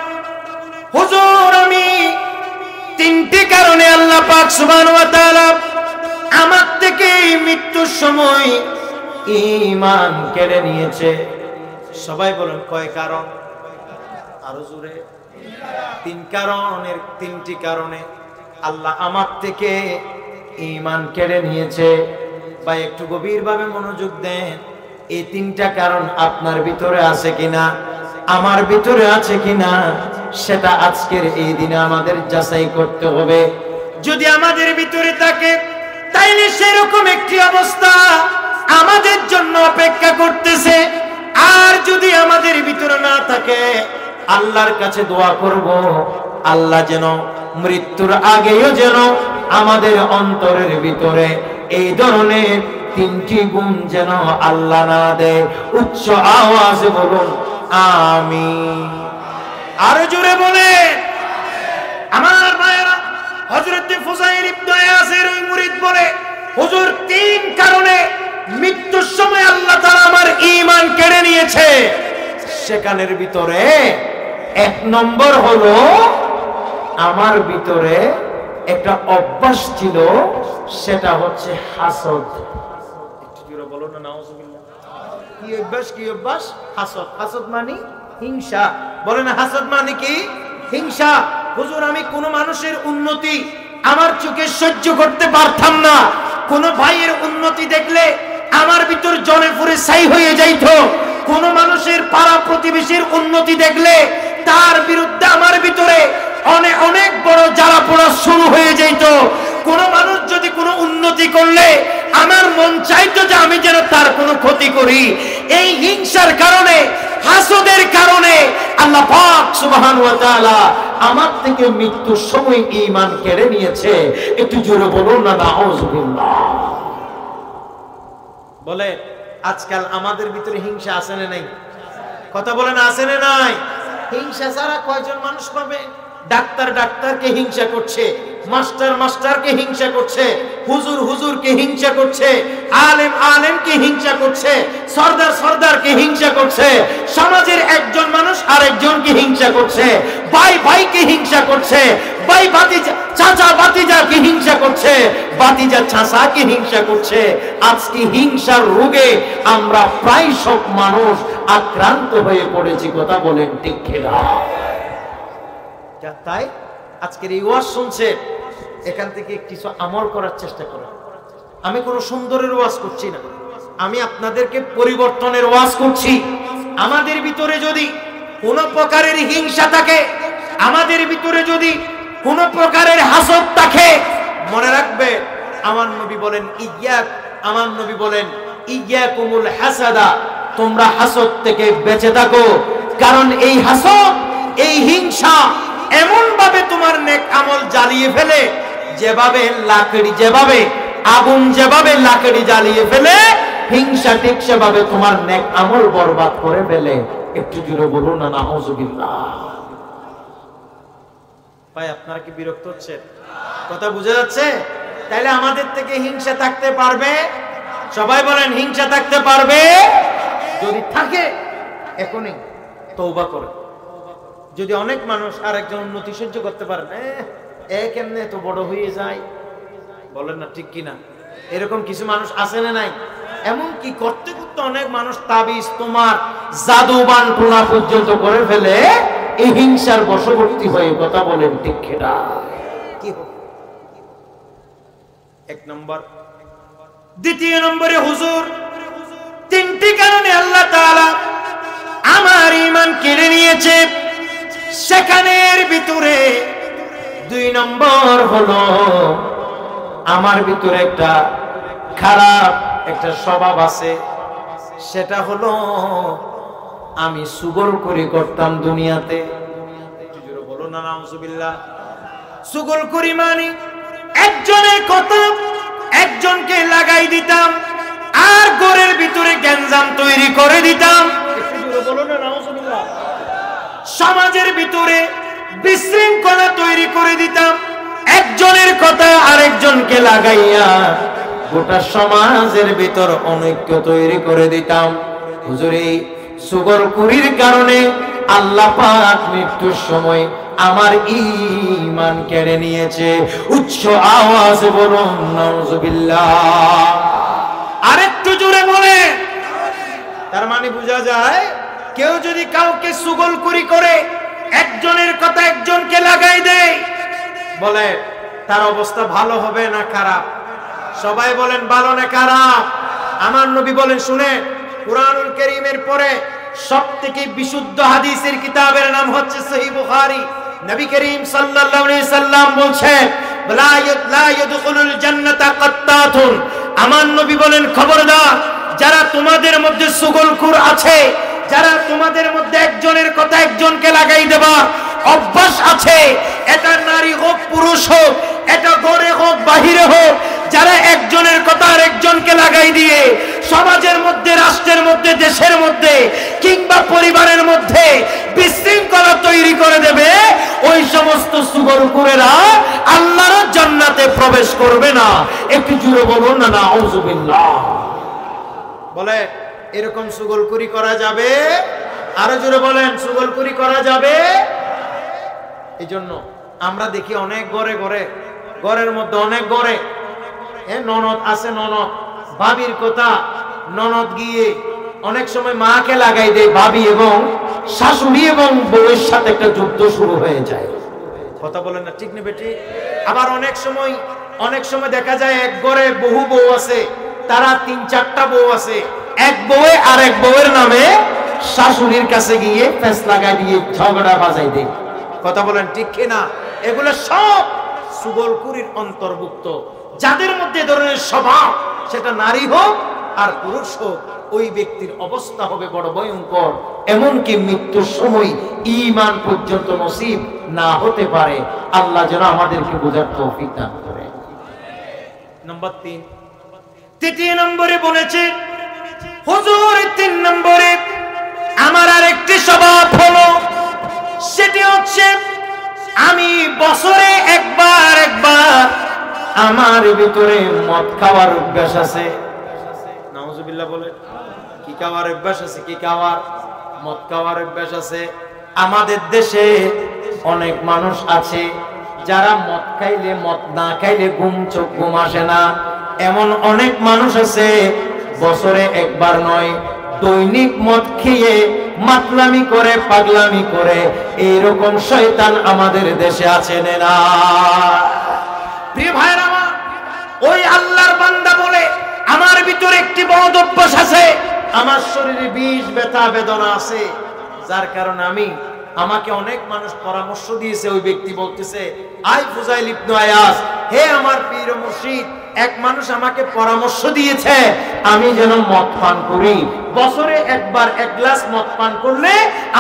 হুজুর আমি 3টি কারণে আল্লাহ পাক সুবহানাহু ওয়া তাআলা আমার থেকে মৃত্যুর সময় ঈমান কেড়ে নিয়েছে। সবাই বলেন কয় কারণ? আরো জোরে। 3 কারণের 3টি কারণে আল্লাহ আমার থেকে ঈমান কেড়ে নিয়েছে। ভাই একটু গভীরভাবে মনোযোগ দেন, এই 3টা কারণ আপনার ভিতরে আছে কিনা, আমার ভিতরে আছে কিনা, সেটা আজকের এই দিনে আমাদের যাচাই করতে হবে। যদি আমাদের ভিতরে থাকে, তাইলে সেরকম একটি অবস্থা আমাদের জন্য অপেক্ষা করতেছে। আর যদি আমাদের ভিতরে না থাকে, আল্লাহর কাছে দোয়া করব, আল্লাহ যেন মৃত্যুর আগেও যেন আমাদের অন্তরের ভিতরে এই ধরনের 3টি গুণ যেন আল্লাহ না দেয়। উচ্চ আওয়াজে বলুন আমিন। আরো জোরে বলেন। আমার ভাইরা, হযরত ফুজাইল ইবনে আয়াসের ওই মুরিদ বলে, হুজুর 3 কারণে মৃত্যুর সময় আল্লাহ তাআলা আমার ঈমান কেড়ে নিয়েছে। সেখানের ভিতরে 1 নম্বর হলো আমার ভিতরে একটা অভ্যাস ছিল, সেটা হচ্ছে হাসদ। একটু জোরে বলো না নাউজুবিল্লাহ। কি অভ্যাস? কি অভ্যাস? হাসদ। হাসদ মানে হিংসা। বলে না হাসদ মানে কি? হিংসা। হুজুর আমি কোন মানুষের উন্নতি আমার চোখে সহ্য করতে পারতাম না। কোন ভাইয়ের উন্নতি দেখলে আমার ভিতর জ্বলে পুড়ে ছাই হয়ে যাইত। কোন মানুষের পাড়া প্রতিবেশীর উন্নতি দেখলে তার বিরুদ্ধে আমার ভিতরে অনেক অনেক বড় জ্বালা পোড়া শুরু হয়ে যাইত। কোন মানুষ যদি কোনো উন্নতি করলে আমার মন চাইতো যে আমি যেন তার কোনো ক্ষতি করি। এই হিংসার কারণে, হাসদের কারণে আল্লাহ পাক সুবহানাহু ওয়া তাআলা আমার থেকে মৃত্যুর সময় ঈমান কেড়ে নিয়েছে। একটু জোরে বলুন না নাউজুবিল্লাহ। বলে আজকাল আমাদের ভিতরে হিংসা আছে না নাই? কথা বলেন আছে না নাই? হিংসা ছাড়া কয়জন মানুষ পাবে? ডাক্তার ডাক্তারকে হিংসা করছে, মাস্টার মাস্টারকে হিংসা করছে, হুজুর হুজুরকে হিংসা করছে, আলেম আলেমকে হিংসা করছে, সরদার সরদারকে হিংসা করছে, সমাজের একজন মানুষ আরেকজনকে হিংসা করছে, ভাই ভাইকে হিংসা করছে, ভাই ভাতিজা চাচা ভাতিজাকে হিংসা করছে, ভাতিজা চাচাকে হিংসা করছে। আজকে হিংসার রোগে আমরা প্রায় সব মানুষ আক্রান্ত হয়ে পড়েছি। কথা বলেন ঠিক কিনা? তাই আজকের এই ওয়াজ শুনছে, এখান থেকে কিছু আমল করার চেষ্টা করেন। আমি কোনো সুন্দরের ওয়াজ করছি না, আমি আপনাদেরকে পরিবর্তনের ওয়াজ করছি। আমাদের ভিতরে যদি কোন প্রকারের হিংসা থাকে, আমাদের ভিতরে যদি কোন প্রকারের হাসদ থাকে, মনে রাখবে আমার নবী বলেন ইয়াকুমুল হাসাদা, তোমরা হাসদ থেকে বেঁচে থাকো, কারণ এই হাসদ, এই হিংসা এমন ভাবে তোমার নেক আমল জ্বালিয়ে ফেলে, যেভাবে আগুন লাকড়ি জ্বালিয়ে ফেলে, হিংসা ঠিক সেভাবে তোমার নেক আমল বরবাদ করে ফেলে। একটু জোরে বলুন না নাউজুবিল্লাহ। ভাই আপনারা কি বিরক্ত হচ্ছেন? কথা বুঝা যাচ্ছে? তাইলে আমাদের থেকে হিংসা থাকতে পারবে? সবাই বলেন হিংসা থাকতে পারবে? যদি থাকে এখনই তওবা করে। যদি অনেক মানুষ আরেকজন উন্নতি সহ্য করতে পারে না, কেমনে তো বড় হয়ে যায়, বলেন না ঠিক কিনা? এরকম কিছু মানুষ আছে না নাই? এমন কি করতে করতে অনেক মানুষ তাবিজ, তোমার জাদুবান টুনা পর্যন্ত করে ফেলে এই হিংসার বশবর্তী হয়ে। কথা বলেন ঠিক কিনা? কি হবে? এক নম্বর। দ্বিতীয় নম্বরে হুজুর, তিনটি কারণে আল্লাহ তাআলা আমার ঈমান কেড়ে নিয়েছে। সেখানের ভিতরে 2 নম্বর হলো আমার ভিতরে একটা খারাপ একটা স্বভাব আছে, সেটা হলো আমি সুগলখুরি করতাম দুনিয়াতে। বলো না নাউজুবিল্লাহ। সুগলখুরি মানে একজনের কথা একজনকে লাগাই দিতাম আর ঘরের ভিতরে গ্যাঞ্জাম তৈরি করে দিতাম। বলো না নাউজুবিল্লাহ। সমাজের ভিতরে বিশৃঙ্খলা তৈরি করে দিতাম, একজনের কথা আরেকজনকে লাগাইয়া গোটা সমাজের ভিতর অনৈক্য তৈরি করে দিতাম। হুজুর, এই সুগলখুরির কারণে আল্লাহ পাক মৃত্যুর সময় আমার ঈমান কেড়ে নিয়েছে। উচ্চ আওয়াজে বলুন নাউজুবিল্লাহ। আরেকটু জোরে বলে। তার মানে বোঝা যায় কেউ যদি কাউকে সুগলখুরি করে, একজনের কথা একজনকে লাগাই দেয়, বলে তার অবস্থা ভালো হবে না খারাপ? সবাই বলেন ভালো না খারাপ? আমার নবী বলেন, শুনে, কুরআনুল কারীমের পরে সবথেকে বিশুদ্ধ হাদিসের কিতাবের নাম হচ্ছে সহিহ বুখারী। নবী করিম সাল্লাল্লাহু আলাইহি সাল্লাম বলেন, লা ইয়াদখুলুল জান্নাতা কাত্তাতুন। আমার নবী বলেন, খবরদার যারা তোমাদের মধ্যে সুগলখুর আছে, যারা তোমাদের মধ্যে একজনের কথা একজনকে লাগাই দেবা অভ্যাস আছে, এটা নারী হোক পুরুষ হোক, এটা ঘরে হোক বাহিরে হোক, যারা একজনের কথা আরেকজনকে লাগাই দিয়ে সমাজের মধ্যে, রাষ্ট্রের মধ্যে, দেশের মধ্যে কিংবা পরিবারের মধ্যে বিশৃঙ্খলা তৈরি করে দেবে, ওই সমস্ত সুগলখুরেরা আল্লাহর জান্নাতে প্রবেশ করবে না। একটু জোরে বলুন না নাউজুবিল্লাহ। বলে এরকম সুগলখুরি করা যাবে? আরো জোরে বলেন, সুগলখুরি করা যাবে? এই জন্য আমরা দেখি অনেক ঘরের মধ্যে অনেক ঘরে ননদ আছে, ননদ ভাবির কথা ননদ গিয়ে অনেক সময় মাকে লাগাই দেয়, ভাবি এবং শাশুড়ি এবং বউয়ের সাথে একটা যুদ্ধ শুরু হয়ে যায়। কথা বলেন না ঠিক না বেটি? আবার অনেক সময় দেখা যায় এক ঘরে বহু বউ আছে, তারা 3-4টা বউ আছে, এক বউয়ে আর এক বউয়ের নামে শাশুড়ির কাছে গিয়ে ফেস লাগাই দিয়ে ঝগড়া বাজাই দেয়। কথা বলেন ঠিক কিনা? এগুলো সব সুগলখুরির অন্তর্ভুক্ত। যাদের মধ্যে ধরনের স্বভাব, সেটা নারী হোক আর পুরুষ হোক, ওই ব্যক্তির অবস্থা হবে বড় ভয়ঙ্কর। এমনকি মৃত্যুর সময় ঈমান পর্যন্ত নসিব না হতে পারে। আল্লাহ যেন আমাদেরকে বোঝার তৌফিক দান করে। নম্বর 3। তৃতীয় নম্বরে বলেছে হুজুর, 3 নম্বরে আমার আরেকটি স্বভাব হলো, সেটি হচ্ছে আমি বছরে একবার আমার ভিতরে মদ খাওয়ার অভ্যাস আছে। নাউজুবিল্লাহ বলে। কি খাওয়ার অভ্যাস আছে? কি খাওয়ার? মদ খাওয়ার অভ্যাস আছে। আমাদের দেশে অনেক মানুষ আছে যারা মদ খাইলে, মদ না খাইলে ঘুম আসে না। এমন অনেক মানুষ আছে বছরে একবার নয়, দৈনিক মদ খেয়ে মাতলামি করে, পাগলামি করে। এইরকম শয়তান আমাদের দেশে আছে না? প্রিয় ভাইরা আমার, ওই আল্লাহর বান্দা বলে আমার ভিতরে একটি বদ অভ্যাস আছে, আমার শরীরে বিষ ব্যথা বেদনা আছে, যার কারণে আমি আমাকে অনেক মানুষ পরামর্শ দিয়েছে। ওই ব্যক্তি বলতেছে, আই ফুজাইল ইবনে আয়াজ, হে আমার পীর ও মুর্শিদ, এক মানুষ আমাকে পরামর্শ দিয়েছে আমি যেন মদ পান করি। বছরে একবার এক গ্লাস মদ পান করলে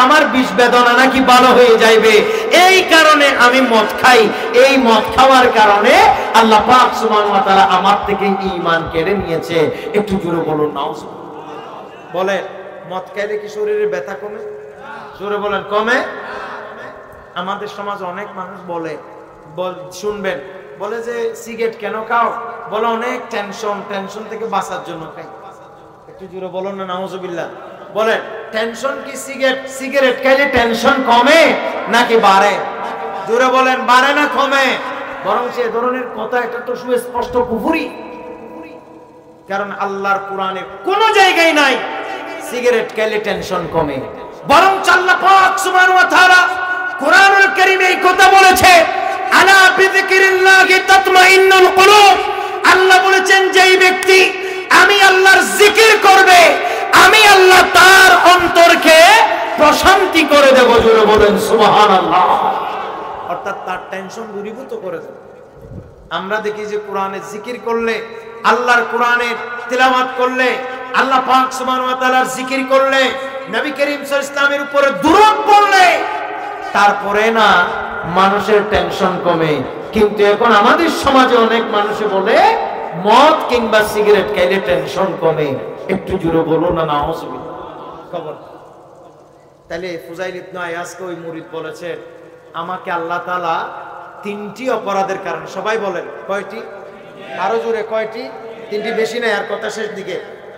আমার বিষ বেদনা নাকি ভালো হয়ে যাবে, এই কারণে আমি মদ খাই। এই মদ খাওয়ার কারণে আল্লাহ পাক সুবহানাহু ওয়া তাআলা আমার থেকে ঈমান কেড়ে নিয়েছে। একটু জোরে বলুন নাউজুবিল্লাহ। বলে মদ খাইলে কি শরীরে ব্যথা কমে? জোরে বলেন কমে? আমাদের সমাজে অনেক মানুষ বলে, শুনবেন, বলে যে সিগারেট কেন খাও? বলে অনেক টেনশন থেকে বাঁচার জন্য খাই। একটু জোরে বলুন না নাউজুবিল্লাহ। বলে টেনশন কি সিগারেট খাইলে টেনশন কমে নাকি বাড়ে? জোরে বলেন বাড়ে না কমে? বরং সে ধরনের কথা এটা তো সুস্পষ্ট কুফরি। কারণ আল্লাহর কোরআনে কোন জায়গায় নাই সিগারেট খাইলে টেনশন কমে। বরং আল্লাহ পাক সুবহানাহু ওয়া তাআলা কোরআনুল কারীমে এই কথা বলেছে, আলা বিযিকরিল্লাহি তাতমাইন্নুল কুলুব। আল্লাহ বলেছেন যেই ব্যক্তি আমি আল্লাহর জিকির করবে, আমি আল্লাহ তার অন্তরকে প্রশান্তি করে দেব। জোরে বলেন সুবহানাল্লাহ। অর্থাৎ তার টেনশন দূরীভূত করে দেব। আমরা দেখি যে কোরআনে জিকির করলে, আল্লাহর কোরআনের তিলাওয়াত করলে, আল্লাহ পাক সুবহানাহু ওয়া তাআলার জিকির করলে, নবী করিম সাল্লাল্লাহু আলাইহি ওয়াসাল্লামের উপরে দুরূদ পড়লে তারপরে না মানুষের টেনশন কমে। কিন্তু এখন আমাদের সমাজে অনেক মানুষে বলে মদ কিংবা সিগারেট খাইলে টেনশন কমে। একটু জোরে বলুন না নাউজুবিল্লাহ। খবর তাহলে ফুজাইল ইবনে আয়াজকে ওই মুরিদ বলেছে, আমাকে আল্লাহ তাআলা তিনটি অপরাধের কারণে, সবাই বলেন কয়টি? আরো জোরে কয়টি? তিনটি, বেশি না, আর কথা শেষ দিকে।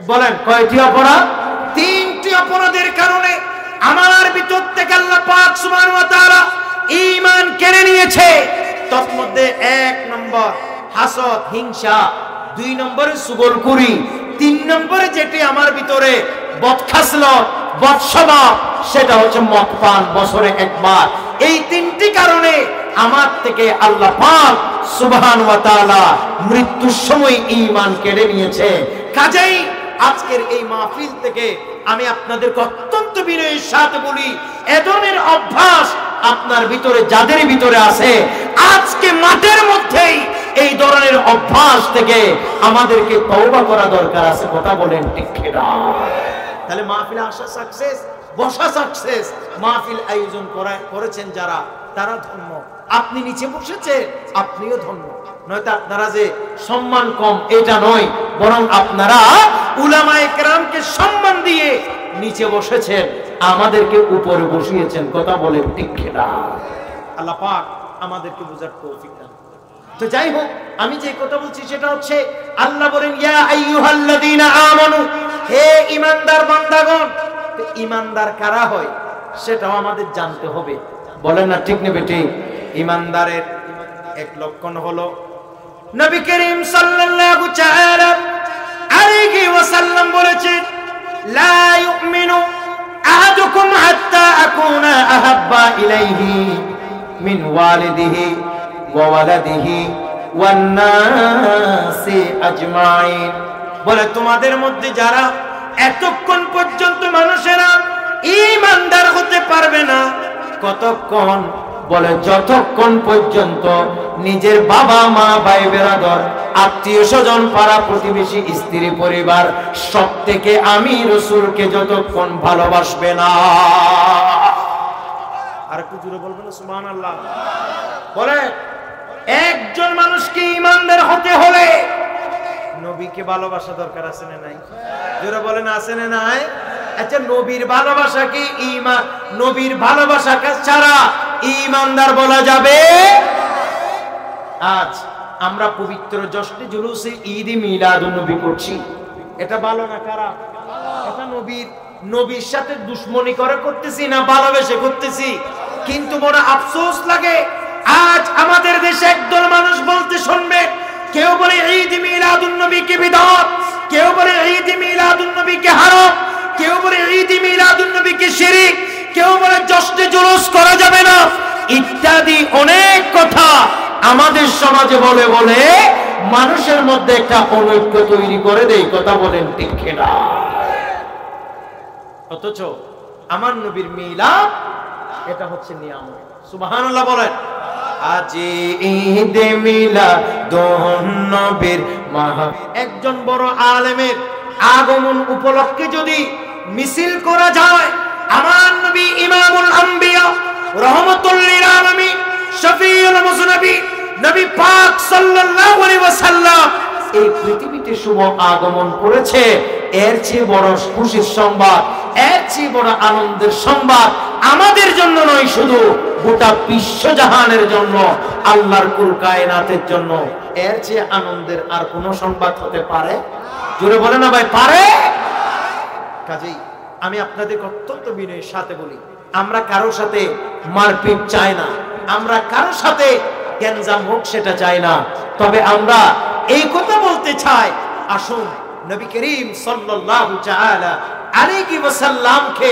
বলেন কয়টি অপরাধ? তিনটি অপরাধের কারণে আমার ভিতর থেকে আল্লাহ পাক সুবহানাহু ওয়া তাআলা ঈমান কেড়ে নিয়েছে। তার মধ্যে 1 নম্বর হাসদ, হিংসা, 2 নম্বরে সুগলখুরি, 3 নম্বরে যেটি আমার ভিতরে বদখাসলত, বদস্বভাব, সেটা হচ্ছে মদ পান বছরে একবার। এই তিনটি কারণে আমার থেকে আল্লাহ পাক সুবহানাহু ওয়া তাআলা মৃত্যুর সময় ঈমান কেড়ে নিয়েছে। কাজেই আজকের এই মাহফিল থেকে আমি আপনাদেরকে অত্যন্ত বিনয়ের সাথে বলি, এ ধরনের অভ্যাস আপনার ভিতরে যাদের ভিতরে আছে, আজকে মাঠের মধ্যেই এই ধরনের অভ্যাস থেকে আমাদেরকে তওবা করা দরকার আছে। কথা বলেন ঠিক কিনা? তাহলে মাহফিলে আসা সাকসেস, বসা সাকসেস। মাহফিল আয়োজন করেছেন যারা, তারা ধন্য। আপনি নিচে বসেছেন, আপনিও ধন্য। নয়তো আপনারা যে সম্মান কম এটা নয়, বরং আপনারা উলামায়ে কেরামকে সম্মান দিয়ে নিচে বসেছেন, আমাদেরকে উপরে বসিয়েছেন। কথা বলেন ঠিক কিনা? আল্লাহ পাক আমাদেরকে বোঝার তৌফিক দান। তো যাই হোক, আমি যে কথা বলছি সেটা হচ্ছে, আল্লাহ বলেন ইয়া আইয়ুহাল্লাযীনা আমানু, হে ঈমানদার বান্দাগণ। তো ঈমানদার কারা হয় সেটাও আমাদের জানতে হবে। বলেন না ঠিক নেবে ঠিক? ঈমানদারের এক লক্ষণ হলো, নবী করিম সাল্লাল্লাহু তাআলা আলাইহি ওয়াসাল্লাম বলেছেন, লা ইউমিনু আহাদুকুম হাত্তা আকুনা আহাব্বা ইলাইহি মিন ওয়ালিদিহি ওয়া ওয়ালাদিহি ওয়ান নাসি আজমাইন। বলে তোমাদের মধ্যে যারা এতক্ষণ পর্যন্ত মানুষেরা ঈমানদার হতে পারবে না, কতক্ষণ? বলে যতক্ষণ পর্যন্ত নিজের বাবা মা, ভাই বেরাদর, আত্মীয় স্বজন, পাড়া প্রতিবেশী, স্ত্রী পরিবার, সব থেকে আমি রাসূলকে যতক্ষণ ভালোবাসবে না। আর একটু জোরে বলবেন না সুবহানাল্লাহ। বলে একজন মানুষকে ঈমানদার হতে হলে নবীকে ভালোবাসা দরকার আছে না নাই? জোরে বলেন আছে না নাই? আচ্ছা, নবীর ভালোবাসা কি ঈমান? নবীর ভালোবাসা ছাড়া ঈমানদার বলা যাবে? আজ আমরা পবিত্র জশ্নে জুলুসে ঈদ মিলাদুন নবী করছি, এটা ভালো না খারাপ? এটা নবীর সাথে দুশমনি করে করতেছি না ভালোবেসে করতেছি? কিন্তু বড় আফসোস লাগে, আজ আমাদের দেশে একদল মানুষ বলতে শুনবে, কেউ বলে ঈদ মিলাদুন নবীকে বিদআত, কেউ বলে ঈদ মিলাদুন নবীকে হারাম, কেউ বলে ঈদ মিলাদুন নবীকে শিরক, কেউ বলে জশ্নে জুলুস করা যাবে না, ইত্যাদি অনেক কথা আমাদের সমাজে বলে বলে মানুষের মধ্যে একটা অনৈক্য তৈরি করে দেয়। কথা বলেন ঠিক কিনা? অথচ আমার নবীর মিলাদ এটা হচ্ছে নিয়ামত। সুবহানাল্লাহ বলেন। আজি ঈদে মিলাদুন নবীর মাহ, একজন বড় আলেমের আগমন উপলক্ষে যদি মিছিল করা যায়, আমার নবী ইমামুল আম্বিয়া রাহমাতুল লিল আলামিন শফিউল মুজনবী নবী পাক সাল্লাল্লাহু আলাইহি ওয়াসাল্লাম এই পৃথিবীতে শুভ আগমন করেছে, এর চেয়ে বড় খুশির সংবাদ, এর চেয়ে বড় আনন্দের সংবাদ আমাদের জন্য নয়, শুধু গোটা বিশ্বজাহানের জন্য, আল্লাহর কুল কায়নাতের জন্য এর চেয়ে আনন্দের আর কোন সংবাদ হতে পারে? জোরে বলে না ভাই, পারে? কাজেই আমি আপনাদের অত্যন্ত বিনয়ের সাথে বলি, আমরা কারোর সাথে মারপিট চাই না, আমরা কারোর সাথে গ্যাঞ্জাম হোক সেটা চাই না, তবে আমরা এই কথা বলতে চাই, আসুন নবী করিম সাল্লাল্লাহু তাআলা আলাইহি ওয়াসাল্লামকে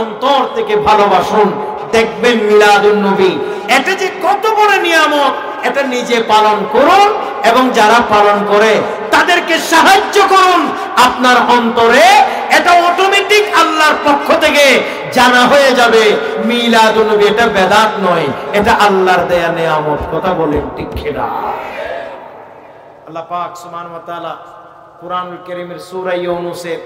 অন্তর থেকে ভালোবাসুন। দেখবেন মিলাদুন নবী এটা যে কত বড় নিয়ামত, এটা নিজে পালন করুন এবং যারা পালন করে তাদেরকে সাহায্য করুন। আপনার অন্তরে এটা অটোমেটিক আল্লাহর পক্ষ থেকে জানা হয়ে যাবে মিলাদুন নবী এটা বেদাত নয়, এটা আল্লাহর দেয়া নিয়ামত। কথা বলেন ঠিক কিনা? আল্লাহ পাক সুবহানাহু ওয়া তাআলা কুরআনুল কারীমের সূরা ইউনূসের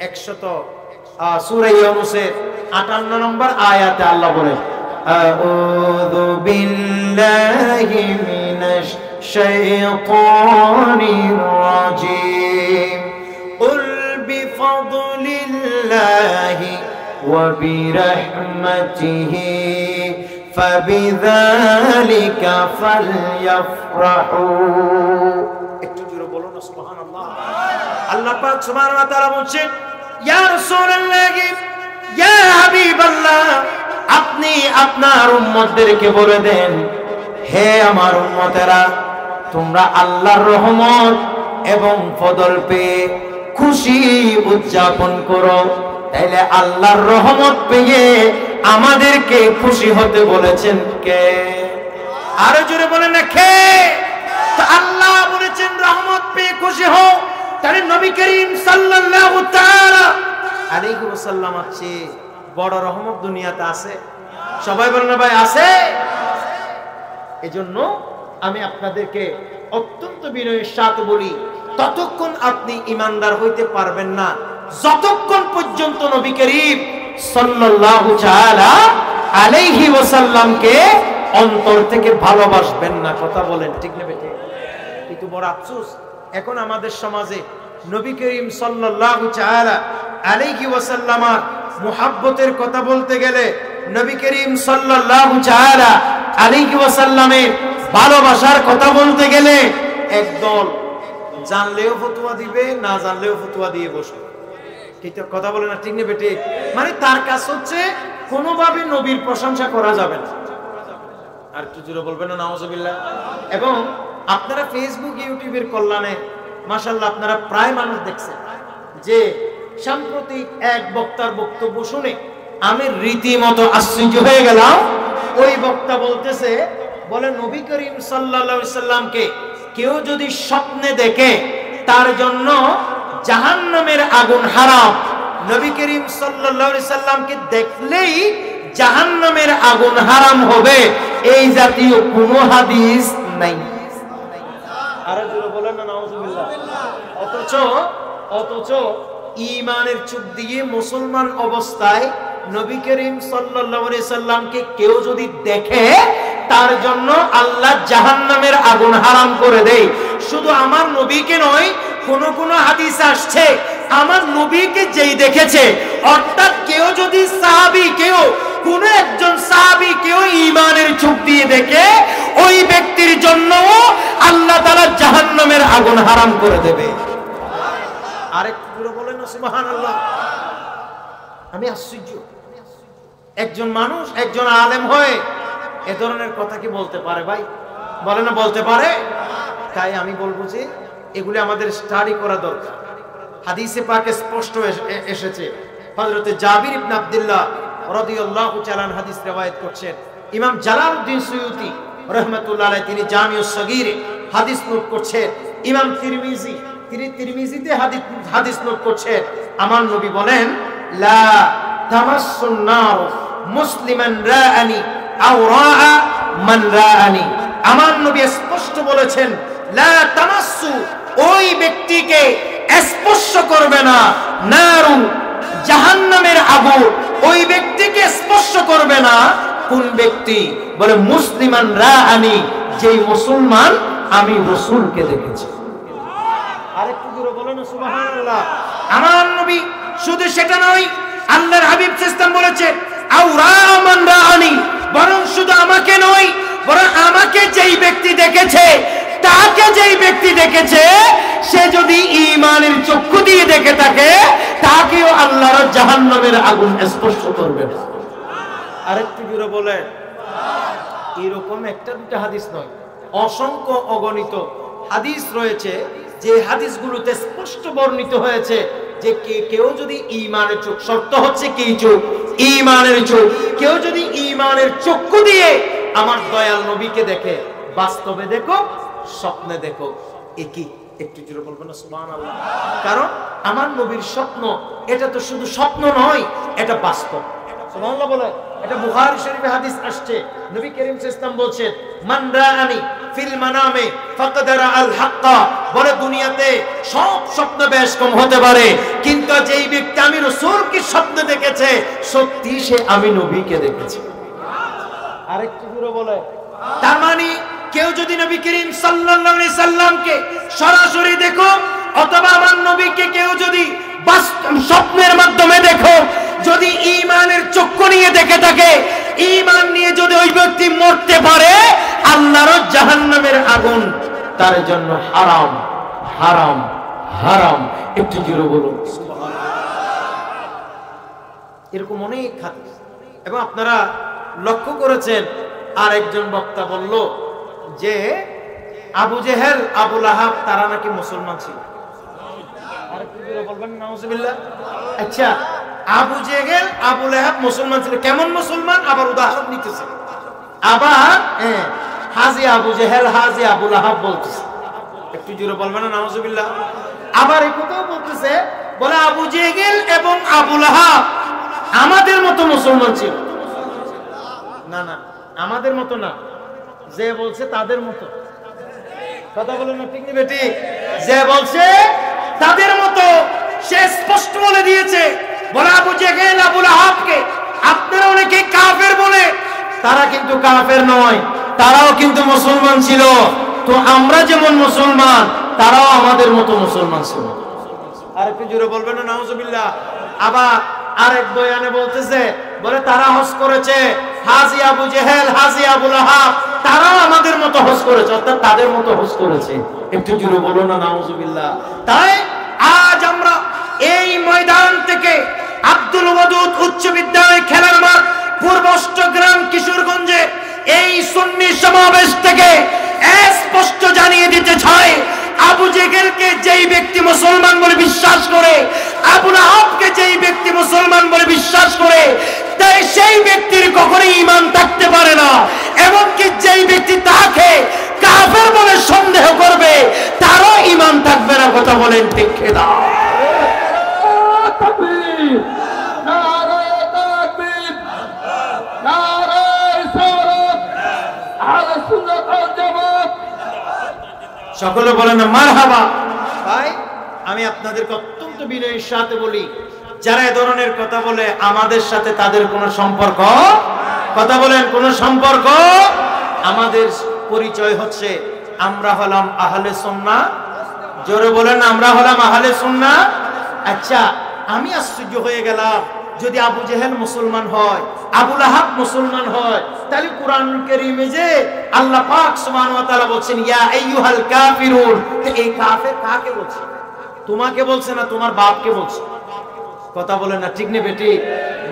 58 নম্বর আয়াতে আল্লাহ বলেন, আউযু বিল্লাহি মিনাশ শাইতানির রাজীম কুল বিফাদলিল্লাহি ওয়া বিরাহমাতিহি ফাবিযালিকা ফালইফরাহু। একটু জোরে বলুন না সুবহানাল্লাহ। আল্লাহ পাক সুবহানাহু ওয়া তাআলা বলেন, ইয়া রাসূলুল্লাহ, ইয়া হাবিবাল্লাহ, আপনি আপনার উম্মতদেরকে বলে দেন, হে আমার উম্মতেরা, তোমরা আল্লাহর রহমত এবং ফজল পেয়ে খুশি উদযাপন করো। তাইলে আল্লাহর রহমত পেয়ে আমাদেরকে খুশি হতে বলেছেন কে? আরো জোরে বলেন না, কে? তো আল্লাহ বলেছেন রহমত পেয়ে খুশি হও, তাহলে নবী করিম সাল্লাল্লাহু তাআলা আলাইহি ওয়াসাল্লাম আছে বড় রহমত দুনিয়াতে আছে? সবাই বলেন না ভাই, আছে? এজন্য আমি আপনাদেরকে অত্যন্ত বিনয়ের সাথে বলি, ততক্ষণ আপনি ইমানদার হইতে পারবেন না যতক্ষণ পর্যন্ত নবী করিম সাল্লাল্লাহু তাআলা আলাইহি ওয়াসাল্লামকে অন্তর থেকে ভালোবাসবেন না। কথা বলেন ঠিক না বেটে? কিন্তু বড় আফসোস, এখন আমাদের সমাজে নবী করিম সাল্লাল্লাহু তাআলা আলাইহি ওয়াসাল্লামের মুহাব্বতের কথা বলতে গেলে, নবী করিম সাল্লাল্লাহু তাআলা আলাইহি ওয়াসাল্লামের ভালোবাসার কথা বলতে গেলে একদল জানলেও ফতোয়া দিবে, না জানলেও ফতোয়া দিয়ে বসবে। কিন্তু কথা বলে না ঠিক না বেটে? মানে তার কাজ হচ্ছে কোনোভাবে নবীর প্রশংসা করা যাবে না। আর একটু জোরে বলবেন না নাউজুবিল্লাহ। এবং আপনারা ফেসবুক ইউটিউবের কল্যাণে মাশাআল্লাহ আপনারা প্রায় মানুষ দেখছেন যে সাম্প্রতিক এক বক্তার বক্তব্য শুনে আমি রীতিমতো আশ্চর্য হয়ে গেলাম। ওই বক্তা বলতেছে, বলে নবী করিম সাল্লাল্লাহু আলাইহি সাল্লামকে কেউ যদি স্বপ্নে দেখে তার জন্য জাহান্নামের আগুন হারাম। নবী করিম সাল্লাল্লাহু আলাইহি সাল্লামকে দেখলেই জাহান্নামের আগুন হারাম হবে, এই জাতীয় কোনো হাদিস নাই। আরে জোরে বলেন না নাউজুবিল্লাহ। অথচ ঈমানের চোখ দিয়ে মুসলমান অবস্থায় নবী করিম সাল্লাল্লাহু আলাইহি সাল্লামকে কেউ যদি দেখে তার জন্য আল্লাহ জাহান্নামের আগুন হারাম করে দেয়। শুধু আমার নবীকে নয়, কোন হাদিস আসছে আমার নবীকে যেই দেখেছে, অর্থাৎ কেউ যদি সাহাবী, কোন একজন সাহাবী কেউ ঈমানের চোখ দিয়ে দেখে, ওই ব্যক্তির জন্য আল্লাহ তাআলা জাহান্নামের আগুন হারাম করে দেবে। আরেকটু পুরো বলেন না সুবহানাল্লাহ। আমি আশ্চর্য, একজন মানুষ, একজন আলেম হয়ে এ ধরনের কথা কি বলতে পারে? ভাই বলে না, বলতে পারে? তাই আমি বলবো যে এগুলি আমাদের স্টাডি করা দরকার। হাদিসে পাকে স্পষ্ট এসেছে, হযরতে জাবির ইবনে আব্দুল্লাহ রাদিয়াল্লাহু তাআলা হাদিস রওয়ায়াত করছেন। ইমাম জালালউদ্দিন সুয়ুতি রাহমাতুল্লাহ আলাইহি তিনি জামিউস সগীরে হাদিস নোট করছেন। ইমাম তিরমিজি তিনি তিরমিজিতে হাদিস নোট করছেন। আমার নবী বলেন, লা তামাসসুন নার মুসলিমান রাআনি আও রাআ মান রাআনি। আমার নবী স্পষ্ট বলেছেন, লা তামাসসু, ওই ব্যক্তিকে স্পর্শ করবে না, নারু, জাহান্নামের আগুন ওই ব্যক্তিকে স্পর্শ করবে না। কোন ব্যক্তি? বলে মুসলিমান রাআনি, যেই মুসলমান আমি রাসূলকে দেখেছি। আরেকটু জোরে বলেন সুবহানাল্লাহ। আমার নবী শুধু সেটা নয়, আল্লাহর হাবিব সাল্লাল্লাহু বলেছে আও রাআ মান রাআনি, বরং শুধু আমাকে নয়, বরং আমাকে যেই ব্যক্তি দেখেছে, তাকে যেই ব্যক্তি দেখেছে, সে যদি ঈমানের চক্ষু দিয়ে দেখে থাকে, তাকেও আল্লাহর জাহান্নামের আগুন স্পর্শ করবে না। আরেকটু জোরে বলে। এরকম একটা দুটা হাদিস নয়, অসংখ্য অগণিত হাদিস রয়েছে, যে হাদিসগুলোতে স্পষ্ট বর্ণিত হয়েছে যে কেউ যদি ঈমানের চোখ, শর্ত হচ্ছে কি চোখ? ঈমানের চোখ। কেউ যদি ঈমানের চক্ষু দিয়ে আমার দয়াল নবীকে দেখে, বাস্তবে দেখো, স্বপ্নে দেখো, একই। একটু জোরে বলবেন না সুবহানাল্লাহ। কারণ আমার নবীর স্বপ্ন, এটা তো শুধু স্বপ্ন নয়, এটা বাস্তব। সুবহানাল্লাহ বলে। এটা বুখারী শরীফে হাদিস আসছে, নবী করিম সাল্লাল্লাহু আলাইহি ওয়াসাল্লাম বলেন, মান রাআনি ফিল মানামে ফাকাদ রাআল হাক্কা। বলে দুনিয়াতে সব স্বপ্ন বেশ কম হতে পারে, কিন্তু যেই ব্যক্তি আমি রাসূলকে স্বপ্ন দেখেছে, সত্যি সে আমি নবীকে দেখেছে। আরেকটু জোরে বলে। তার মানে কেউ যদি নবী করিম সাল্লাল্লাহু আলাইহি সাল্লামকে সরাসরি দেখো, অথবা আমার নবীকে কেউ যদি স্বপ্নের মাধ্যমে দেখো, যদি ঈমানের চক্ষু নিয়ে দেখে থাকে, ঈমান নিয়ে যদি ওই ব্যক্তি মরতে পারে, আল্লাহর জাহান্নামের আগুন তার জন্য হারাম, হারাম, হারাম। একটু জোরে বলুন সুবহানাল্লাহ। এরকম অনেক হাদিস। এবং আপনারা লক্ষ্য করেছেন, আর একজন বক্তা বলল যে আবু জেহেল, আবু লাহাব তারা নাকি মুসলমান ছিল। আর কি বলবেন? নাউজুবিল্লাহ। আচ্ছা, আবু জেহেল, আবু লাহাব মুসলমান ছিল, কেমন মুসলমান? আবার উদাহরণ নিতেছে, আবার হাজি আবু জেহেল, হাজি আবু লাহাব বলতেছে। একটু জোরে বলবেন না নাউজুবিল্লাহ। আবার এই কথাও বলতেছে, বলে আবু জেহেল এবং আবু লাহাব আমাদের মতো মুসলমান ছিল। না না, আমাদের মতো না, যে বলছে তাদের মতো। কথা বলেন না, ঠিক নেবে ঠিক? যে বলছে তাদের মতো, সে স্পষ্ট বলে দিয়েছে। বলে আবু জেহেল, আবু লাহাবকে আপনারা অনেকে কাফের বলে, তারা কিন্তু কাফের নয়, তারাও কিন্তু মুসলমান ছিল। তো আমরা যেমন মুসলমান, তারাও আমাদের মতো মুসলমান ছিল। আর একটু জোরে বলবেন না নাউজুবিল্লাহ। আবার আরেক বয়ানে বলতেছে, বলে তারা হজ করেছে, হাজি আবু জেহেল, হাজি আবু লাহাব তারাও আমাদের মতো হজ করেছে, অর্থাৎ তাদের মতো হজ করেছে। একটু জোরে বলো না নাউজুবিল্লাহ। তাই আজ আমরা এই ময়দান থেকে, আব্দুল ওয়াদুদ উচ্চ বিদ্যালয় খেলার মাঠ, পূর্ব অষ্টগ্রাম, কিশোরগঞ্জে এই সুন্নি সমাবেশ থেকে স্পষ্ট জানিয়ে দিতে চাই, আবু জেহেলকে যেই ব্যক্তি মুসলমান বলে বিশ্বাস করে, আবু লাহাবকে যেই ব্যক্তি মুসলমান বলে বিশ্বাস করে, তাই সেই ব্যক্তির কখনোই ঈমান থাকতে পারে না। এমনকি যেই ব্যক্তি তাকে কাফের বলে সন্দেহ করবে, তারও ঈমান থাকবে না। কথা বলেন ঠিক কিনা? তাকবীর, নারায়ে তাকবীর, নারায়ে রিসালাত, আহলে সুন্নাত ওয়াল জামাত। সকলে বলেন না মারহাবা। ভাই, আমি আপনাদেরকে অত্যন্ত বিনয়ের সাথে বলি, যারা এ ধরনের কথা বলে আমাদের সাথে তাদের কোনো সম্পর্ক, কথা বলেন, কোনো সম্পর্ক। আমাদের পরিচয় হচ্ছে আমরা হলাম আহলে সুন্নাহ। জোরে বলেন, আমরা হলাম আহলে সুন্নাহ। আচ্ছা, আমি আশ্চর্য হয়ে গেলাম, যদি আবু জেহেল মুসলমান হয়, আবু লাহাব মুসলমান হয়, তাহলে কুরআন কারীমে যে আল্লাহ পাক সুবহানাহু ওয়া তাআলা বলছেন ইয়া আইয়ুহাল কাফিরুন, তো এই কাফের কাকে বলছে? তোমাকে বলছে না তোমার বাপকে বলছে? কথা বলেন না, ঠিক নেবে ঠিক?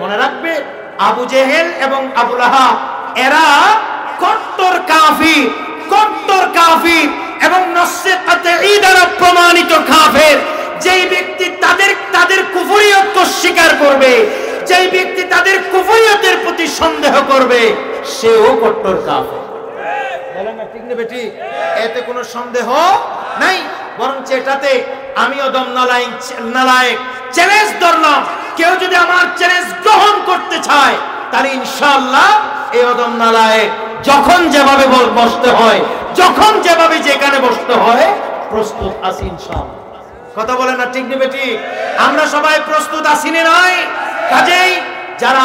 মনে রাখবে, আবু জেহেল এবং আবু লাহাব এরা কট্টর কাফির, কট্টর কাফির এবং নসে কাতঈ দ্বারা প্রমাণিত কাফের। যেই ব্যক্তি তাদের কুফরিয়তকে স্বীকার করবে, যেই ব্যক্তি তাদের কুফরিয়তের প্রতি সন্দেহ করবে, সেও কট্টর কাফের। বলেন না, ঠিক নেবে ঠিক? এতে কোনো সন্দেহ নাই। বরং এটাতে আমিও দম নালায়েক চ্যালেঞ্জ ধরলাম, কেউ যদি আমার চ্যালেঞ্জ গ্রহণ করতে চায়, তাহলে ইনশাআল্লাহ এই অদম নালায় যখন যেভাবে বসতে হয়, যখন যেভাবে যেখানে বসতে হয় প্রস্তুত আছি ইনশাআল্লাহ। কথা বলেন না ঠিক নেবে ঠিক? আমরা সবাই প্রস্তুত আছি না নাই? কাজেই যারা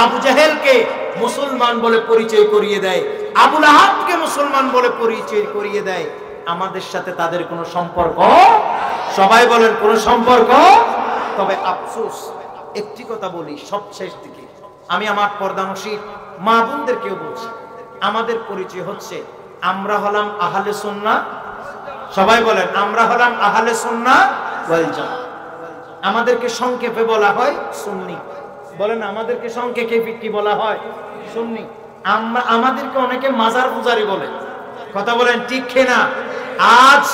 আবু জাহেলকে মুসলমান বলে পরিচয় করিয়ে দেয়, আবু লাহাবকে মুসলমান বলে পরিচয় করিয়ে দেয়, আমাদের সাথে তাদের কোনো সম্পর্ক, সবাই বলেন কোনো সম্পর্ক। তবে আফসোস, একটি কথা বলি সব শেষ দিকে, আমি আমার পর্দানশীল মা বোনদেরকেও বলছি, আমাদের পরিচয় হচ্ছে আমরা হলাম আহলে সুন্নাহ। সবাই বলেন আমরা হলাম আহলে সুন্নাহ ওয়াল জামাত। আমাদেরকে সংক্ষেপে বলা হয় সুন্নি। বলেন আমাদেরকে সংক্ষেপে কি বলা হয়? সুন্নি। আমাদেরকে অনেকে মাজার পূজারি বলে। কথা বলেন ঠিক কিনা? আজ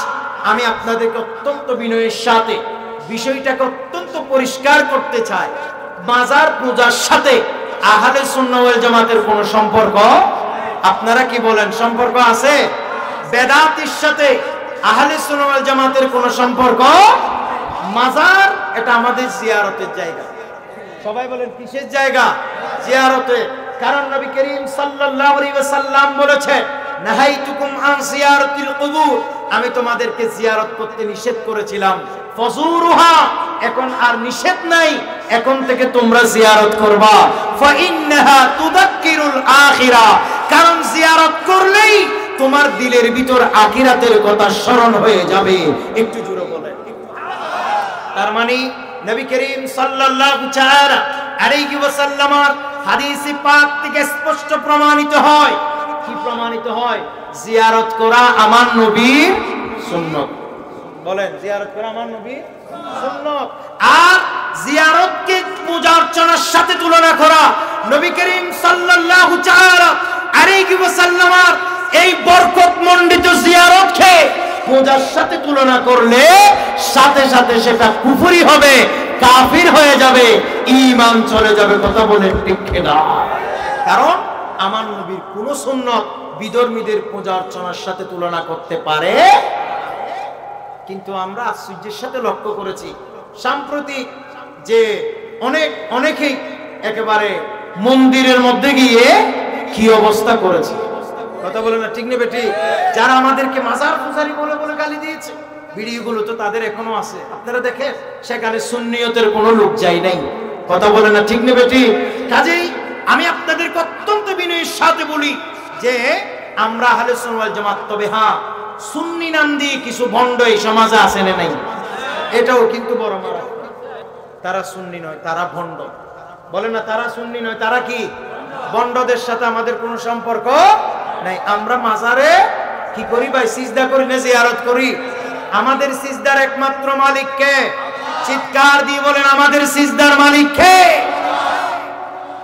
আমি আপনাদেরকে অত্যন্ত বিনয়ের সাথে বিষয়টাকে অত্যন্ত পরিষ্কার করতে চাই। মাজার পূজার সাথে আহলে সুন্নাহ ওয়াল জামাতের কোনো সম্পর্ক, আপনারা কি বলেন সম্পর্ক আছে? বেদাতের সাথে আহলে সুন্নাহ ওয়াল জামাতের কোনো সম্পর্ক? মাজার এটা আমাদের জিয়ারতের জায়গা। সবাই বলেন কিসের জায়গা? জিয়ারতে। কারণ নবী করিম সাল্লাল্লাহু আলাইহি ওয়াসাল্লাম বলেছে, নাহাইতুকুম আন জিয়ারাতিল কুবুর, আমি তোমাদেরকে জিয়ারত করতে নিষেধ করেছিলাম, ফাজুরুহা, এখন আর নিষেধ নাই, এখন থেকে তোমরা জিয়ারত করবা। ফাইন্নাহা তুযাক্কিরুল আখিরা, কারণ জিয়ারত করলেই তোমার দিলের ভিতর আখিরাতের কথা স্মরণ হয়ে যাবে। একটু জোরে বলেন। তার মানে নবী করিম সাল্লাল্লাহু তাআলা আলাইহি ওয়াসাল্লামের হাদিস পাক থেকে স্পষ্ট প্রমাণিত হয়। কি প্রমাণিত হয়? জিয়ারত করা আমার নবীর সুন্নাত। বলেন জিয়ারত করা আমার নবীর সুন্নাত। আর জিয়ারতকে পূজা অর্চনার সাথে তুলনা করা, নবী করিম সাল্লাল্লাহু তাআলা আলাইহি ওয়াসাল্লামের এই বরকতমণ্ডিত জিয়ারতকে পূজার সাথে তুলনা করলে সাথে সাথে সেটা কুফরি হবে, কাফির হয়ে যাবে, ঈমান চলে যাবে। কথা বলে ঠিক না? কারণ আমার নবীর কোন সুন্নাত বিধর্মীদের পূজা অর্চনার সাথে তুলনা করতে পারে। কিন্তু আমরা আশ্চর্যের সাথে লক্ষ্য করেছি সাম্প্রতিক যে অনেকেই একেবারে মন্দিরের মধ্যে গিয়ে কি অবস্থা করেছে। কথা বলে না ঠিক নেবে ঠিক? যারা আমাদেরকে মাজার পূজারি বলে বলে গালি দিয়েছে, ভিডিওগুলো তো তাদের এখনো আছে, আপনারা দেখেন, সেখানে সুন্নিয়তের কোনো লোক যায় নাই। কথা বলে না ঠিক নেবে ঠিক? কাজেই আমি আপনাদেরকে অত্যন্ত বিনয়ের সাথে বলি যে আমরা আহলে সুন্নাহ ওয়াল জামাত। তবে হ্যাঁ, সুন্নি নাম দিয়ে কিছু ভণ্ড এই সমাজে আছে না নাই? এটাও কিন্তু বড় মারাত্মক। তারা সুন্নি নয়, তারা ভণ্ড। বলে না তারা সুন্নি নয়, তারা কি? ভণ্ডদের সাথে আমাদের কোনো সম্পর্ক নাই। আমরা মাজারে কি করি ভাই? সিজদা করি না জিয়ারত করি? আমাদের সিজদার একমাত্র মালিক কে? চিৎকার দিয়ে বলেন আমাদের সিজদার মালিক কে?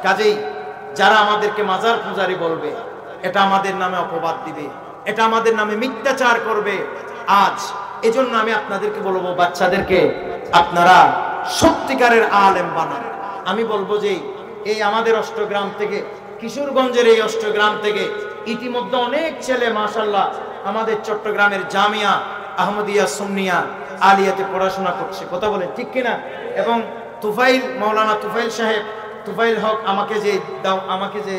কাজেই যারা আমাদেরকে মাজার পূজারি বলবে, এটা আমাদের নামে অপবাদ দিবে, এটা আমাদের নামে মিথ্যাচার করবে। আজ এজন্য আমি আপনাদেরকে বলবো, বাচ্চাদেরকে আপনারা সত্যিকারের আলেম বানান। আমি বলবো যে এই আমাদের অষ্টগ্রাম থেকে, কিশোরগঞ্জের এই অষ্টগ্রাম থেকে ইতিমধ্যে অনেক ছেলে মাশাআল্লাহ আমাদের চট্টগ্রামের জামিয়া আহমদিয়া সুন্নিয়া আলিয়াতে পড়াশোনা করছে। কথা বলেন ঠিক কিনা? এবং মৌলানা তুফাইল সাহেব, তুফাইল হক আমাকে যে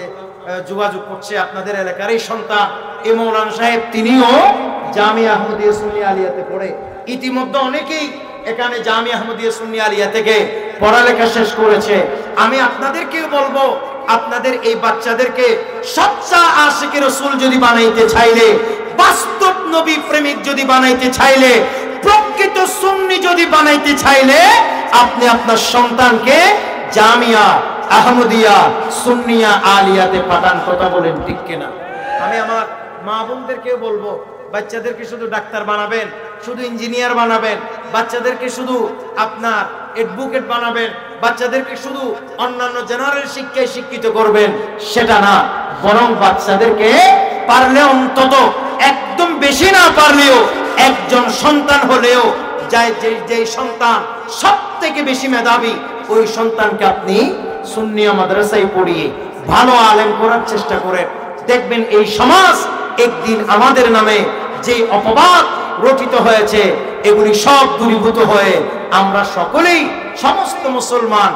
যোগাযোগ করছে, আপনাদের এলাকারই সন্তান এই মৌলানা সাহেব, তিনিও জামিয়া আহমদিয়া সুন্নিয়া আলিয়াতে পড়ে। ইতিমধ্যে অনেকেই এখানে জামিয়া আহমদিয়া সুন্নিয়া আলিয়া থেকে পড়ালেখা শেষ করেছে। আমি আপনাদেরকেও বলবো, আপনাদের এই বাচ্চাদেরকে সচ্চা আশিকে রাসূল যদি বানাইতে চাইলে, বাস্তব নবী প্রেমিক যদি বানাইতে চাইলে, প্রকৃত সুন্নি যদি বানাইতে চাইলে, আপনি আপনার সন্তানকে জামিয়া আহমদিয়া সুন্নিয়া আলিয়াতে পাঠান। কথা বলেন ঠিক কিনা? আমি আমার মা বোনদেরকেও বলবো, বাচ্চাদেরকে শুধু ডাক্তার বানাবেন, শুধু ইঞ্জিনিয়ার বানাবেন, বাচ্চাদেরকে শুধু আপনার অ্যাডভোকেট বানাবেন, বাচ্চাদেরকে শুধু অন্যান্য জেনারেল শিক্ষায় শিক্ষিত করবেন, সেটা না। বরং বাচ্চাদেরকে পারলে অন্তত, একদম বেশি না পারলেও, একজন সন্তান হলেও, যে সন্তান সব থেকে বেশি মেধাবী, ওই সন্তানকে আপনি সুন্নিয়া মাদ্রাসায় পড়িয়ে ভালো আলেম করার চেষ্টা করেন। দেখবেন এই সমাজ একদিন আমাদের নামে যে অপবাদ রচিত হয়েছে, এগুলি সব দূরীভূত হয়ে আমরা সকলেই সমস্ত মুসলমান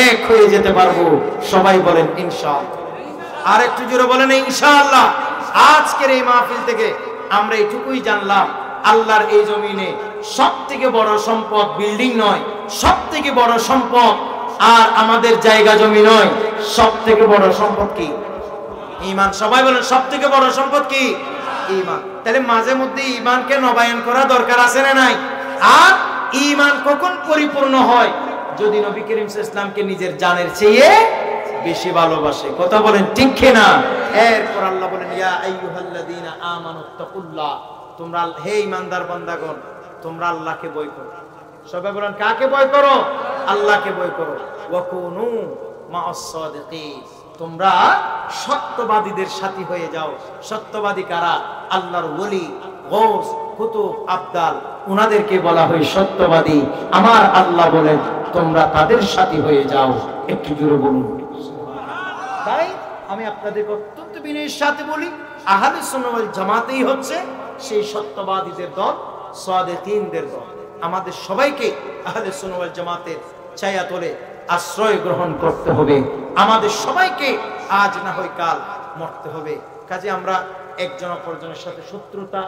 এক হয়ে যেতে পারবো। সবাই বলেন ইনশাআল্লাহ। আর একটু জোরে বলেন ইনশাআল্লাহ। আজকের এই মাহফিল থেকে আমরা এইটুকুই জানলাম, আল্লাহর এই জমিনে সবথেকে বড় সম্পদ বিল্ডিং নয়, সবথেকে বড় সম্পদ আর আমাদের জায়গা জমি নয়, সবথেকে বড় সম্পদ কি? ঈমান। সবাই বলেন সবথেকে বড় সম্পদ কি? ঈমান। তাহলে মাঝে মধ্যে ঈমানকে নবায়ন করা দরকার আছে না নাই? আর ঈমান কখন পরিপূর্ণ হয়? যদি নবী করিম সাল্লাল্লাহু আলাইহি ওয়াসাল্লামকে নিজের জানের চেয়ে বেশি ভালোবাসে। কথা বলেন ঠিক কিনা? এরপর আল্লাহ বলেন ইয়া আইয়ুহাল্লাযীনা আমানুত্তাকুল্লাহ, তোমরা হে ঈমানদার বান্দাগণ তোমরা আল্লাহকে ভয় করো। সবাই বলেন কাকে ভয় করো? আল্লাহকে ভয় করো। ওয়া কুনু মা'আস সাদিকিন, তোমরা সত্যবাদীদের সাথী হয়ে যাও। সত্যবাদী কারা? আল্লাহর ওলি, গৌস, কুতুব, আবদাল, উনাদেরকে বলা হয় সত্যবাদী। আমার আল্লাহ বলেন তোমরা তাদের সাথী হয়ে যাও। একটু জোরে বলুন। তাই আমি আপনাদের অত্যন্ত বিনয়ের সাথে বলি, আহলে সুন্নাহ ওয়াল জামাতেই হচ্ছে সেই সত্যবাদীদের দল, সাদিকিনদের দল। আমাদের সবাইকে আহলে সুন্নাহ ওয়াল জামাতের ছায়াতলে আশ্রয় গ্রহণ করতে হবে। আমাদের সবাইকে আজ না হয় কাল মরতে হবে। কাজে আমরা একজন অপরজনের সাথে শত্রুতা,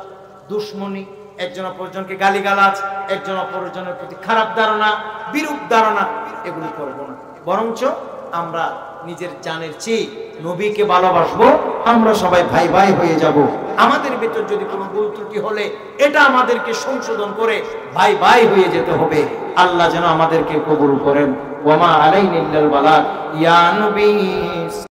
দুশ্মনী, একজন অপরজনকে গালিগালাজ, একজন অপরজনের প্রতি খারাপ ধারণা, বিরূপ ধারণা এগুলি করব না। বরঞ্চ আমরা নিজের জানের চেয়ে নবীকে ভালোবাসবো। আমরা সবাই ভাই ভাই হয়ে যাব। আমাদের ভিতর যদি কোনো ভুল ত্রুটি হলে এটা আমাদেরকে সংশোধন করে ভাই ভাই হয়ে যেতে হবে। আল্লাহ যেন আমাদেরকে কবুল করেন। ওয়া মা আলাইনা ইল্লাল বালাগ। ইয়া নবী